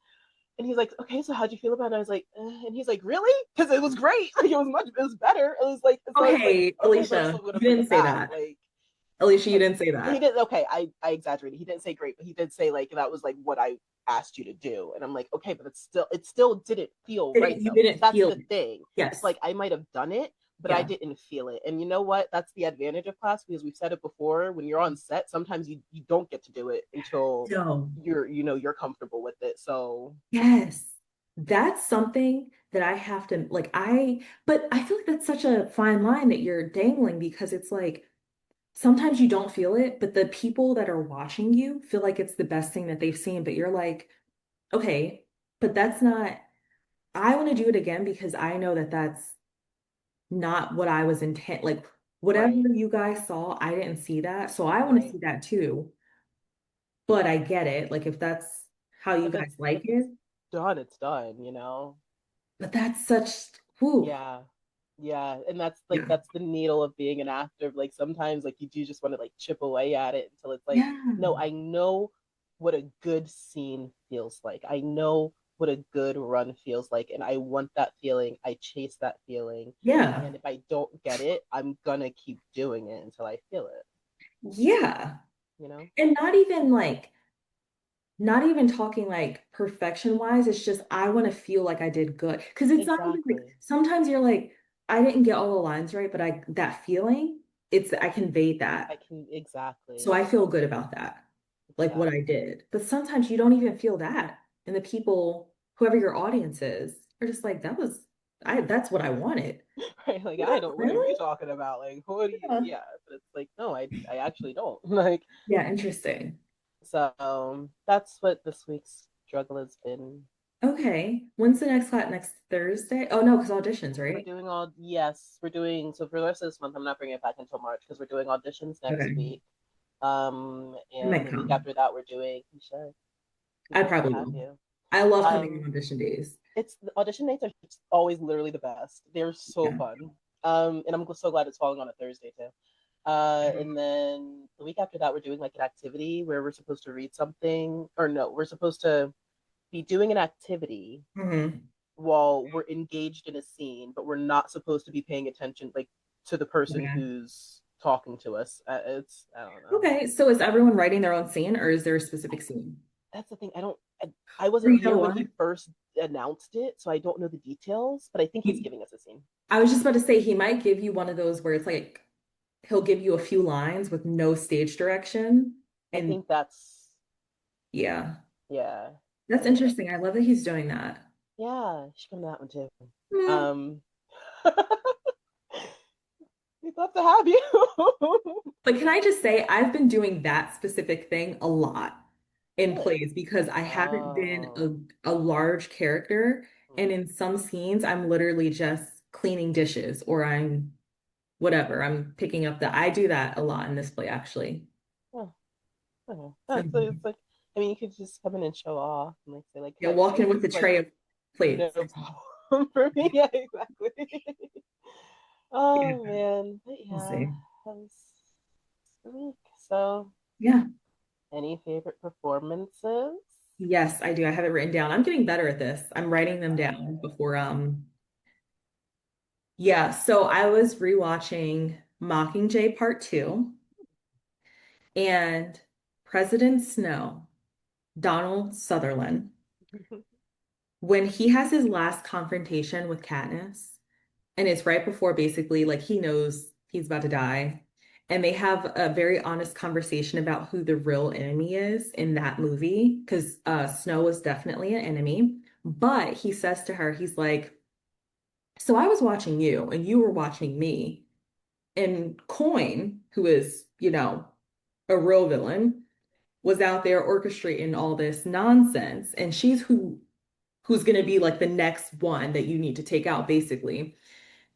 S1: and he's like, okay, so how'd you feel about it? I was like, and he's like, really? Because it was great. Like it was better. It was like, so I was like,
S3: Okay,
S1: okay, but I'm
S3: Alicia,
S1: still gonna
S3: you
S1: bring
S3: didn't
S1: it
S3: say
S1: back.
S3: that. Alicia, you didn't say
S1: He
S3: that.
S1: did okay. I exaggerated. He didn't say great, but he did say like that was like what I asked you to do, and I'm like, okay, but it still didn't feel right
S3: You
S1: though.
S3: didn't
S1: That's
S3: feel
S1: the
S3: it.
S1: thing. It's
S3: Yes.
S1: like I might have done it, but I
S3: Yeah.
S1: didn't feel it. And you know what? That's the advantage of class, because we've said it before. When you're on set, sometimes you don't get to do it until
S3: No.
S1: you're comfortable with it. So
S3: Yes. That's something that I have to like but I feel like that's such a fine line that you're dangling because it's like sometimes you don't feel it, but the people that are watching you feel like it's the best thing that they've seen, but you're like, okay, but that's not, I want to do it again because I know that that's not what I was intent. Like, whatever
S1: right,
S3: you guys saw, I didn't see that. So I want to
S1: right.
S3: see that too. But I get it. Like, if that's how you guys like
S1: If
S3: it,
S1: it's done, it's done.
S3: but that's such, whew,
S1: Yeah. Yeah. And
S3: yeah.
S1: that's the needle of being an actor. Like sometimes like you do just want to like chip away at it until it's like,
S3: Yeah.
S1: no, I know what a good scene feels like. I know what a good run feels like. And I want that feeling. I chase that feeling.
S3: Yeah.
S1: And if I don't get it, I'm gonna keep doing it until I feel it,
S3: Yeah.
S1: you know?
S3: And not even talking like perfection wise, it's just I want to feel like I did good. Because it's not even like
S1: Exactly.
S3: sometimes you're like, I didn't get all the lines right, but that feeling, I conveyed
S1: I
S3: that.
S1: can
S3: So
S1: exactly.
S3: I feel good about that, like what I
S1: Exactly.
S3: did. But sometimes you don't even feel that. And the people, whoever your audience is, are just like, that's what I wanted.
S1: Right. Like
S3: You're
S1: I
S3: like,
S1: don't, what are you
S3: really?
S1: talking about? Like what do you
S3: Yeah.
S1: yeah, but it's like, no, I actually don't. Like
S3: Yeah, interesting.
S1: so that's what this week's struggle has been.
S3: Okay. When's the next class? Next Thursday? Oh no, because auditions,
S1: We're
S3: right?
S1: doing all yes, we're doing so for the rest of this month. I'm not bringing it back until March because we're doing auditions next
S3: Okay.
S1: week.
S3: I
S1: And
S3: might
S1: the week
S3: come.
S1: after that, we're doing. You should. We'd
S3: I
S1: love to
S3: probably
S1: have
S3: will.
S1: you.
S3: I love coming on
S1: Um,
S3: audition days.
S1: it's the audition nights are always literally the best. They're so
S3: Yeah.
S1: fun. And I'm so glad it's falling on a Thursday too. And then the week after that, we're doing like an activity where we're supposed to read something, or no, we're supposed to be doing an activity while we're engaged in a scene, but we're not supposed to be paying attention like to the person who's talking to us. It's I don't know.
S3: Okay, so is everyone writing their own scene, or is there a specific scene?
S1: That's the thing. I wasn't
S3: You know
S1: here when
S3: what?
S1: he first announced it, so I don't know the details, but I think he's
S3: He,
S1: giving us a scene.
S3: I was just about to say he might give you one of those where it's like he'll give you a few lines with no stage direction.
S1: I
S3: And
S1: think that's
S3: yeah,
S1: yeah. I
S3: that's
S1: think that
S3: interesting. I love that he's doing that.
S1: yeah, you should come to that one too.
S3: Mm.
S1: Um we'd love to have you.
S3: But can I just say, I've been doing that specific thing a lot in
S1: Really?
S3: plays because I haven't been
S1: Oh.
S3: a large character. And
S1: Mm.
S3: in some scenes, I'm literally just cleaning dishes or I'm whatever. I'm picking up I do that a lot in this play, actually.
S1: Oh, okay.
S3: So,
S1: So it's like I mean you could just come in and show off and like say like,
S3: yeah,
S1: can I
S3: walk in with
S1: please?
S3: a
S1: Like
S3: tray of
S1: no
S3: plates.
S1: problem for me. Yeah, exactly.
S3: Yeah,
S1: Oh man. But
S3: we'll
S1: yeah,
S3: see.
S1: that was the week. So
S3: Yeah.
S1: any favorite performances?
S3: Yes, I do. I have it written down. I'm getting better at this. I'm writing them down
S1: Okay.
S3: before yeah, so I was rewatching Mockingjay Part 2 and President Snow, Donald Sutherland, when he has his last confrontation with Katniss, and it's right before basically like he knows he's about to die, and they have a very honest conversation about who the real enemy is in that movie, because Snow was definitely an enemy. But he says to her, he's like, so I was watching you and you were watching me. And Coin, who is, a real villain, was out there orchestrating all this nonsense. And she's who's gonna be like the next one that you need to take out, basically.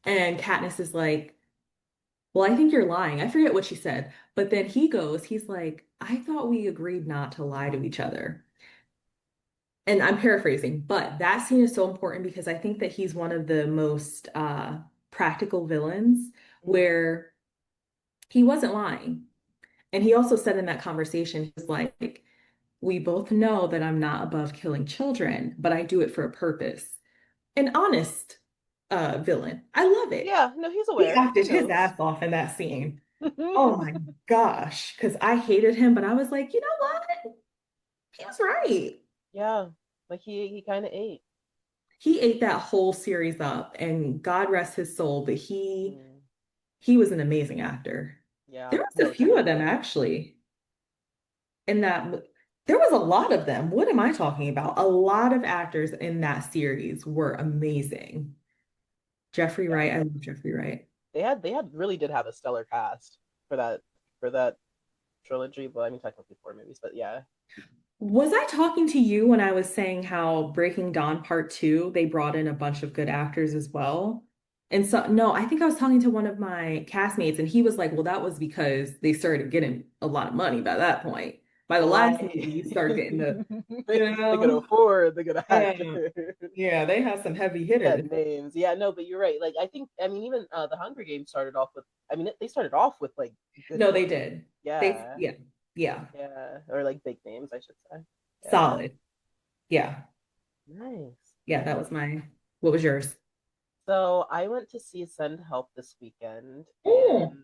S3: And Katniss is like, well, I think you're lying. I forget what she said. But then he's like, I thought we agreed not to lie to each other. And I'm paraphrasing, but that scene is so important because I think that he's one of the most practical villains where he wasn't lying. And he also said in that conversation, he's like, we both know that I'm not above killing children, but I do it for a purpose. An honest villain. I love it.
S1: Yeah, no, he's
S3: He
S1: aware. He
S3: acted his
S1: knows.
S3: ass off in that scene. Oh my gosh. Because I hated him, but I was like, you know what? He was right.
S1: Yeah, like he kind of ate.
S3: He ate that whole series up, and God rest his soul, but he
S1: Mm,
S3: he was an amazing actor.
S1: yeah,
S3: There was a
S1: no,
S3: few of them
S1: truly.
S3: actually in that. There was a lot of them. What am I talking about? A lot of actors in that series were amazing. Jeffrey
S1: Yeah,
S3: Wright, I love Jeffrey Wright.
S1: they had really did have a stellar cast for that trilogy. But I mean, technically four movies, but yeah.
S3: Was I talking to you when I was saying how Breaking Dawn Part 2, they brought in a bunch of good actors as well? And so, no, I think I was talking to one of my castmates, and he was like, well, that was because they started getting a lot of money by that point. By the last movie,
S1: Right.
S3: you start getting
S1: They could afford the good
S3: yeah,
S1: actors.
S3: yeah, they have some heavy
S1: They had
S3: hitters.
S1: names. Yeah, no, but you're right. Like I think I mean even the Hunger Games started off with I mean they started off with like good
S3: No, they
S1: names.
S3: did.
S1: Yeah.
S3: Yeah, yeah,
S1: Yeah. Or like big names, I should say. Yeah.
S3: solid. Yeah,
S1: Nice.
S3: yeah, that was what was yours?
S1: So I went to see Send Help this weekend,
S3: Oh,
S1: and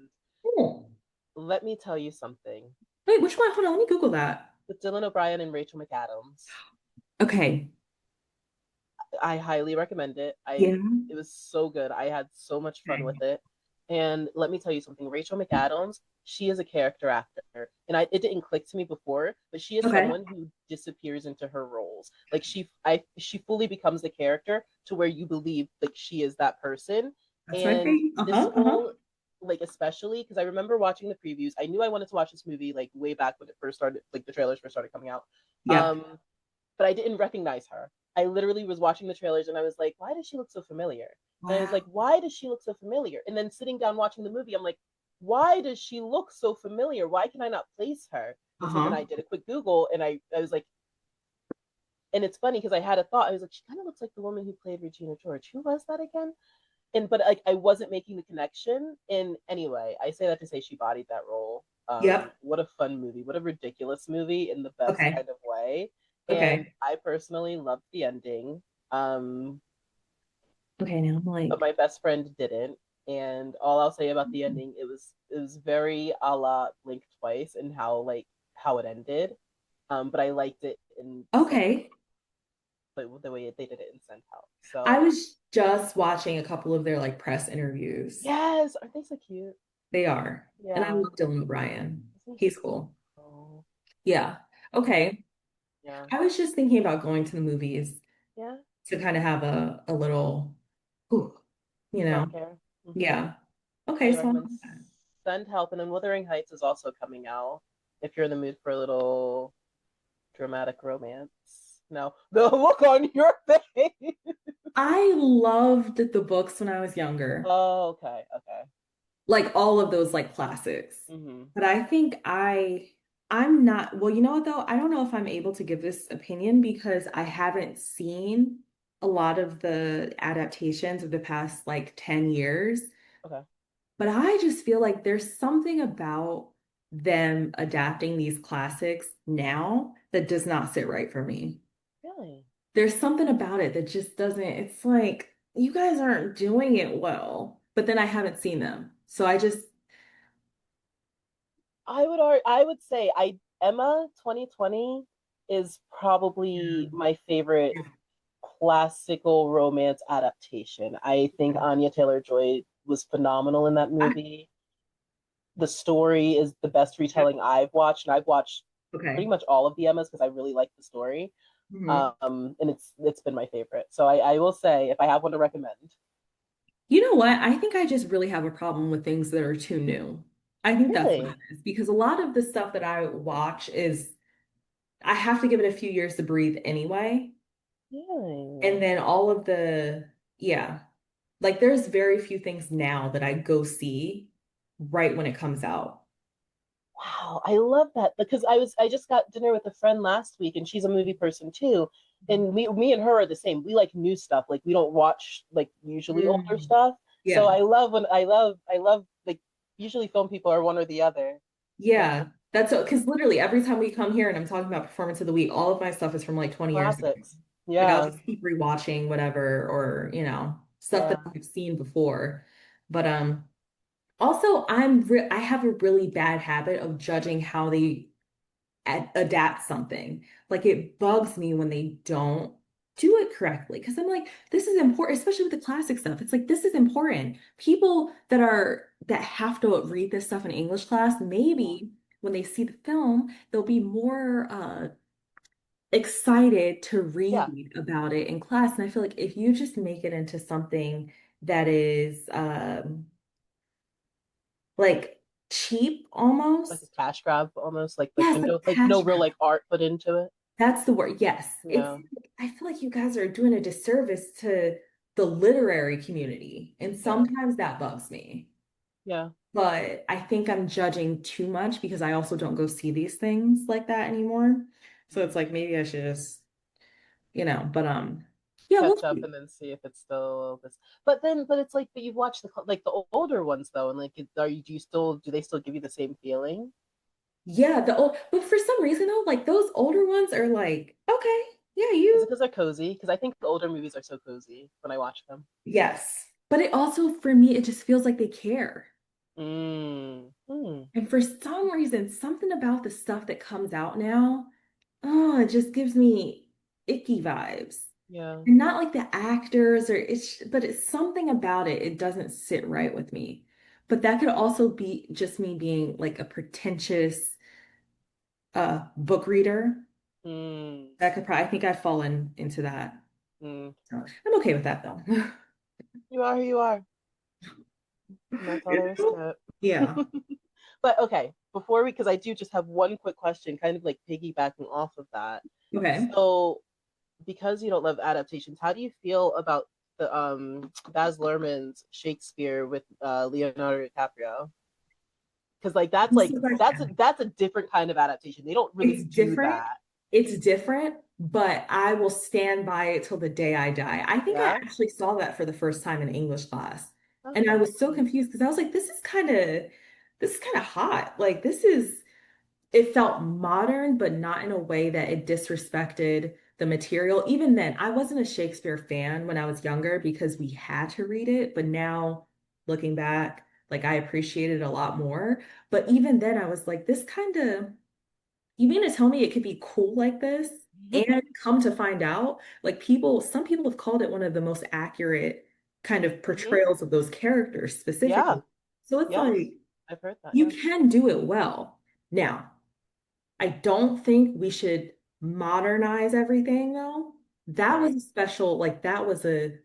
S3: oh.
S1: let me tell you something.
S3: Wait, which one? Hold on, let me Google that.
S1: With Dylan O'Brien and Rachel McAdams,
S3: Okay.
S1: I highly recommend it.
S3: Yeah.
S1: It was so good. I had so much fun with it. And let me tell you something. Rachel McAdams, she is a character actor, and it didn't click to me before, but she is
S3: Okay.
S1: someone who disappears into her roles. Like she fully becomes the character to where you believe like she is that person.
S3: That's my
S1: And
S3: thing.
S1: this
S3: Uh-huh. Uh-huh.
S1: role, like especially because I remember watching the previews. I knew I wanted to watch this movie like way back when it first started, like the trailers first started coming out.
S3: Yep.
S1: Um, but I didn't recognize her. I literally was watching the trailers and I was like, why does she look so familiar? And I was like,
S3: Wow.
S1: why does she look so familiar? And then sitting down watching the movie, I'm like, why does she look so familiar? Why can I not place her? And so then
S3: Uh-huh.
S1: I did a quick Google and I was like, and it's funny because I had a thought. I was like, she kind of looks like the woman who played Regina George. Who was that again? but like I wasn't making the connection. And anyway, I say that to say she bodied that role.
S3: Yep.
S1: What a fun movie! What a ridiculous movie in the best
S3: Okay.
S1: kind of way. And
S3: Okay.
S1: I personally loved the ending.
S3: Okay, now I'm
S1: But
S3: like,
S1: my best friend didn't. And all I'll say about the ending, it was very a la Blink Twice and how it ended. But I liked it in
S3: okay.
S1: the way they did it in Send Help.
S3: I
S1: So
S3: was just watching a couple of their like press interviews.
S1: yes, aren't they so cute?
S3: They are. And I
S1: Yeah,
S3: love Dylan O'Brien.
S1: isn't he
S3: He's
S1: so
S3: cool.
S1: cool?
S3: Yeah. Okay.
S1: Yeah,
S3: I was just thinking about going to the movies
S1: yeah.
S3: to kind of have a little, ooh, you know.
S1: Self care.
S3: Yeah. Okay,
S1: Highly
S3: so
S1: recommend Send Help, and then Wuthering Heights is also coming out. If you're in the mood for a little dramatic romance. No, the look on your face.
S3: I loved the books when I was younger.
S1: Oh, okay, okay.
S3: Like all of those like classics.
S1: Mm-hmm.
S3: But I think I'm not, well, you know what though? I don't know if I'm able to give this opinion because I haven't seen a lot of the adaptations of the past like 10 years.
S1: Okay.
S3: But I just feel like there's something about them adapting these classics now that does not sit right for me.
S1: Really?
S3: There's something about it that just doesn't, it's like, you guys aren't doing it well. But then I haven't seen them. So I just,
S1: I would say I Emma 2020 is probably
S3: yeah.
S1: my favorite classical romance adaptation. I think Anya Taylor-Joy was phenomenal in that
S3: I,
S1: movie. The story is the best
S3: yep.
S1: retelling I've watched, and I've watched pretty
S3: Okay.
S1: much all of the Emmas because I really like the story.
S3: Mhm.
S1: And it's been my favorite. So I will say if I have one to recommend.
S3: You know what? I think I just really have a problem with things that are too new. I think that's what it
S1: Really?
S3: is because a lot of the stuff that I watch is I have to give it a few years to breathe anyway. And
S1: Really?
S3: then all of the, yeah, like there's very few things now that I go see right when it comes out.
S1: Wow, I love that because I just got dinner with a friend last week and she's a movie person too. And me and her are the same. We like new stuff. Like we don't watch like usually older
S3: Mm.
S1: stuff. So
S3: Yeah.
S1: I love like usually film people are one or the other. So
S3: Yeah. That's because literally every time we come here and I'm talking about performance of the week, all of my stuff is from like 20 years ago.
S1: classics.
S3: Like I'll
S1: Yeah.
S3: just keep rewatching whatever or, stuff that
S1: Yeah.
S3: I've seen before. But also I have a really bad habit of judging how they adapt something. Like it bugs me when they don't do it correctly because I'm like, this is important, especially with the classic stuff. It's like this is important. People that have to read this stuff in English class,
S1: Yeah.
S3: maybe when they see the film, they'll be more excited to
S1: Yeah.
S3: read about it in class. And I feel like if you just make it into something that is like cheap
S1: Like a
S3: almost.
S1: cash grab almost
S3: Yes, like
S1: no
S3: cash
S1: real
S3: grab.
S1: like art put into it.
S3: That's the word. Yes. It's
S1: Yeah.
S3: I feel like you guys are doing a disservice to the literary community. And
S1: Yeah.
S3: sometimes that bugs me.
S1: Yeah.
S3: But I think I'm judging too much because I also don't go see these things like that anymore. So it's like maybe I should just, but yeah, we'll
S1: Catch up
S3: see.
S1: and then see if it's still this. But it's like, but you've watched the older ones though, and like, do they still give you the same feeling?
S3: Yeah, the old but for some reason though, like those older ones are like, okay, yeah,
S1: Is it
S3: you
S1: because they're cozy? Because I think the older movies are so cozy when I watch them.
S3: yes. But it also for me, it just feels like they care.
S1: Mm. Hmm.
S3: And for some reason, something about the stuff that comes out now, oh, it just gives me icky vibes.
S1: Yeah.
S3: And not like the actors but it's something about it. It doesn't sit right with me. But that could also be just me being like a pretentious book reader.
S1: Mm.
S3: That could probably, I think I've fallen into that.
S1: Mm.
S3: So I'm okay with that though.
S1: You are who you are, and that's all
S3: You
S1: there is
S3: know?
S1: to
S3: Yeah.
S1: it. But okay, before we, because I do just have one quick question, kind of like piggybacking off of that.
S3: Okay.
S1: So, because you don't love adaptations, how do you feel about the Baz Luhrmann's Shakespeare with Leonardo DiCaprio? Because like
S3: I'm so glad-
S1: that's a different kind of adaptation. They don't really
S3: It's
S1: do
S3: different.
S1: that.
S3: It's different, but I will stand by it till the day I die. I think I
S1: Yeah.
S3: actually saw that for the first time in English class. And I
S1: Okay.
S3: was so confused because I was like, this is kind of hot. Like it felt modern, but not in a way that it disrespected the material. Even then, I wasn't a Shakespeare fan when I was younger because we had to read it. But now, looking back, like I appreciate it a lot more. But even then, I was like, this kind of, you mean to tell me it could be cool like this? And come to find out, like some people have called it one of the most accurate kind of
S1: Hmm.
S3: portrayals of those characters
S1: Yeah.
S3: specifically. So it's
S1: Yes.
S3: like,
S1: I've heard that.
S3: you
S1: Yeah.
S3: can do it well. Now, I don't think we should modernize everything though. That was
S1: Right.
S3: a special, like that was a,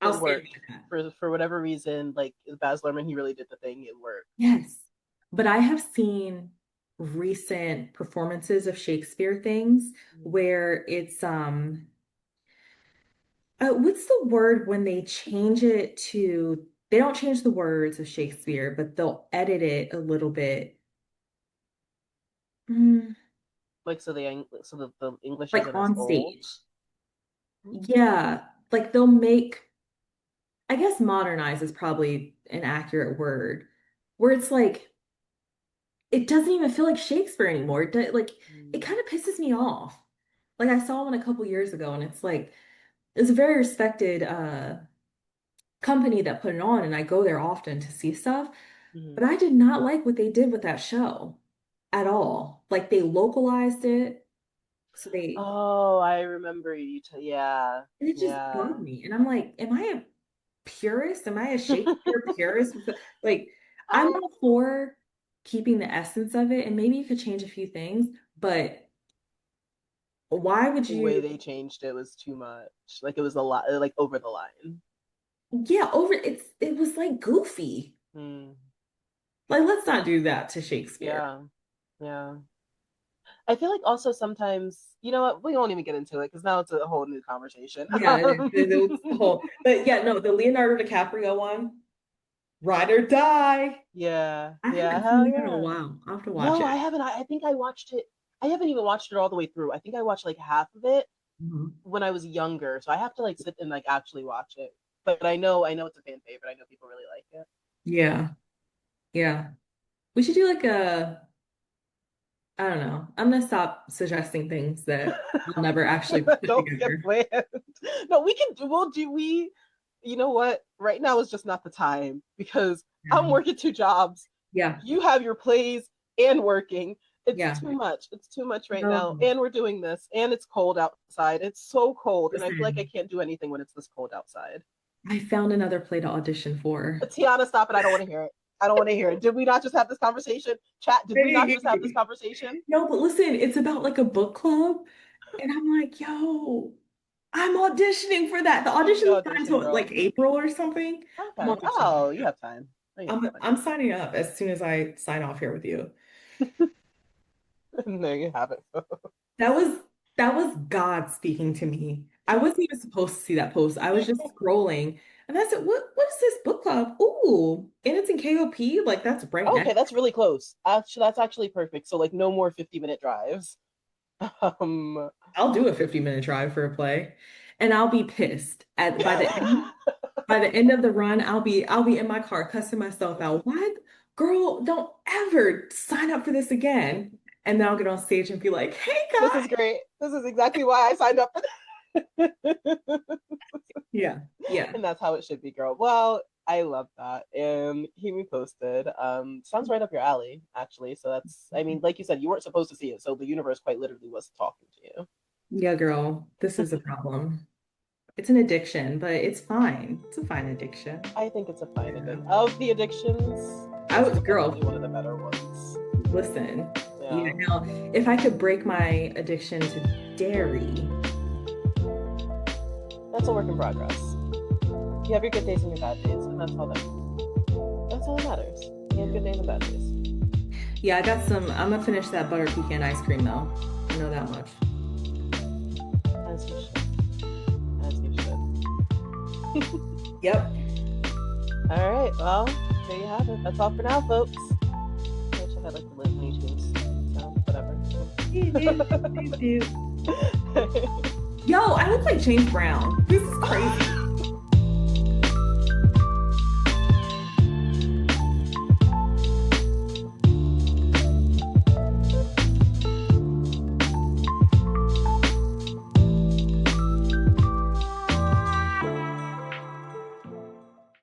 S3: I'll
S1: It
S3: stand
S1: worked
S3: by that.
S1: for whatever reason. Like Baz Luhrmann, he really did the thing. It worked.
S3: Yes. But I have seen recent performances of Shakespeare things where it's what's the word when they change it to, they don't change the words of Shakespeare, but they'll edit it a little bit. Mm,
S1: Like so the English
S3: like
S1: isn't as
S3: on
S1: old.
S3: stage. Yeah, like they'll make, I guess modernize is probably an accurate word, where it's like it doesn't even feel like Shakespeare anymore. Like it
S1: Mm.
S3: kind of pisses me off. Like I saw one a couple years ago, and it's like it's a very respected company that put it on, and I go there often to see stuff. But
S1: Mhm.
S3: I did not like what they did with that show at all. Like they localized it, so they
S1: Oh, I remember yeah.
S3: and it just bugged
S1: Yeah.
S3: me. And I'm like, am I a purist? Am I a Shakespeare purist? Like, I'm
S1: Ah,
S3: all for keeping the essence of it, and maybe you could change a few things, but why would
S1: the way
S3: you?
S1: they changed it was too much. Like it was a lot, like over the line.
S3: Yeah, it was like goofy.
S1: Mm.
S3: Like, let's not do that to Shakespeare.
S1: Yeah. Yeah. I feel like also sometimes, you know what, we won't even get into it because now it's a whole new conversation.
S3: Yeah, it was the whole, but yeah, no, the Leonardo DiCaprio one, Ride or Die.
S1: Yeah,
S3: I
S1: yeah,
S3: haven't seen
S1: hell
S3: it in a
S1: yeah.
S3: while. I'll have to watch
S1: No,
S3: it.
S1: I haven't. I think I watched it. I haven't even watched it all the way through. I think I watched like half of it
S3: Mhm.
S1: when I was younger, so I have to like sit and like actually watch it. But I know it's a fan favorite. I know people really like it.
S3: Yeah, yeah. We should do like I don't know. I'm gonna stop suggesting things that I'll never actually put
S1: Don't get
S3: together.
S1: planned. No, we can do. We'll do. We. You know what? Right now is just not the time because I'm
S3: Yeah.
S1: working two jobs.
S3: Yeah.
S1: You have your plays and working. It's
S3: Yeah.
S1: too much. It's too much right now.
S3: No,
S1: And we're doing this, and it's cold outside. It's so cold, and I feel like I
S3: listen,
S1: can't do anything when it's this cold outside.
S3: I found another play to audition for.
S1: Tiana, stop it. I don't want to hear it. I don't want to hear it. Did we not just have this conversation? Chat, did we not just have this conversation?
S3: No, but listen, it's about like a book club. And I'm like, yo, I'm auditioning for that. The
S1: You
S3: audition is not
S1: audition,
S3: until like
S1: girl.
S3: April or something. I'm
S1: Okay.
S3: auditioning.
S1: Oh, you have time. Oh, you have plenty
S3: I'm
S1: of
S3: signing up as soon as I sign off here with you.
S1: time. There you have it.
S3: That was that was God speaking to me. I wasn't even supposed to see that post. I was just scrolling and I said, what is this book club? Ooh, and it's in KOP. Like that's right
S1: Okay,
S3: next.
S1: that's really close. Actually, that's actually perfect. So like no more 50-minute drives. Um
S3: I'll do a 50-minute drive for a play. And I'll be pissed at by the end of the run, I'll be in my car cussing myself out. What? Girl, don't ever sign up for this again. And then I'll get on stage and be like, hey
S1: this
S3: guys.
S1: is great. This is exactly why I signed up for this.
S3: Yeah. Yeah.
S1: And that's how it should be, girl. Well, I love that. And keep me posted. Sounds right up your alley, actually. So that's, I mean, like you said, you weren't supposed to see it, so the universe quite literally was talking to
S3: Yeah, girl, this is a problem. It's an addiction, but it's fine. It's a fine addiction.
S1: you. I think it's a fine
S3: Yeah.
S1: addiction. Of the addictions,
S3: I
S1: this
S3: was,
S1: is
S3: girl,
S1: definitely one of the better ones.
S3: listen. Yeah,
S1: Yeah.
S3: now, if I could break my addiction to dairy,
S1: That's a work in progress. You have your good days and your bad days, and that's all that matters. You have good days and bad days.
S3: yeah, I'm gonna finish that butter pecan ice cream though. I know that much.
S1: As you should. As you should.
S3: Yep.
S1: All right, well, there you have it. That's all for now, folks. I wish I had like the Looney Tunes sound, whatever.
S3: Yo, I look like James Brown. This is crazy.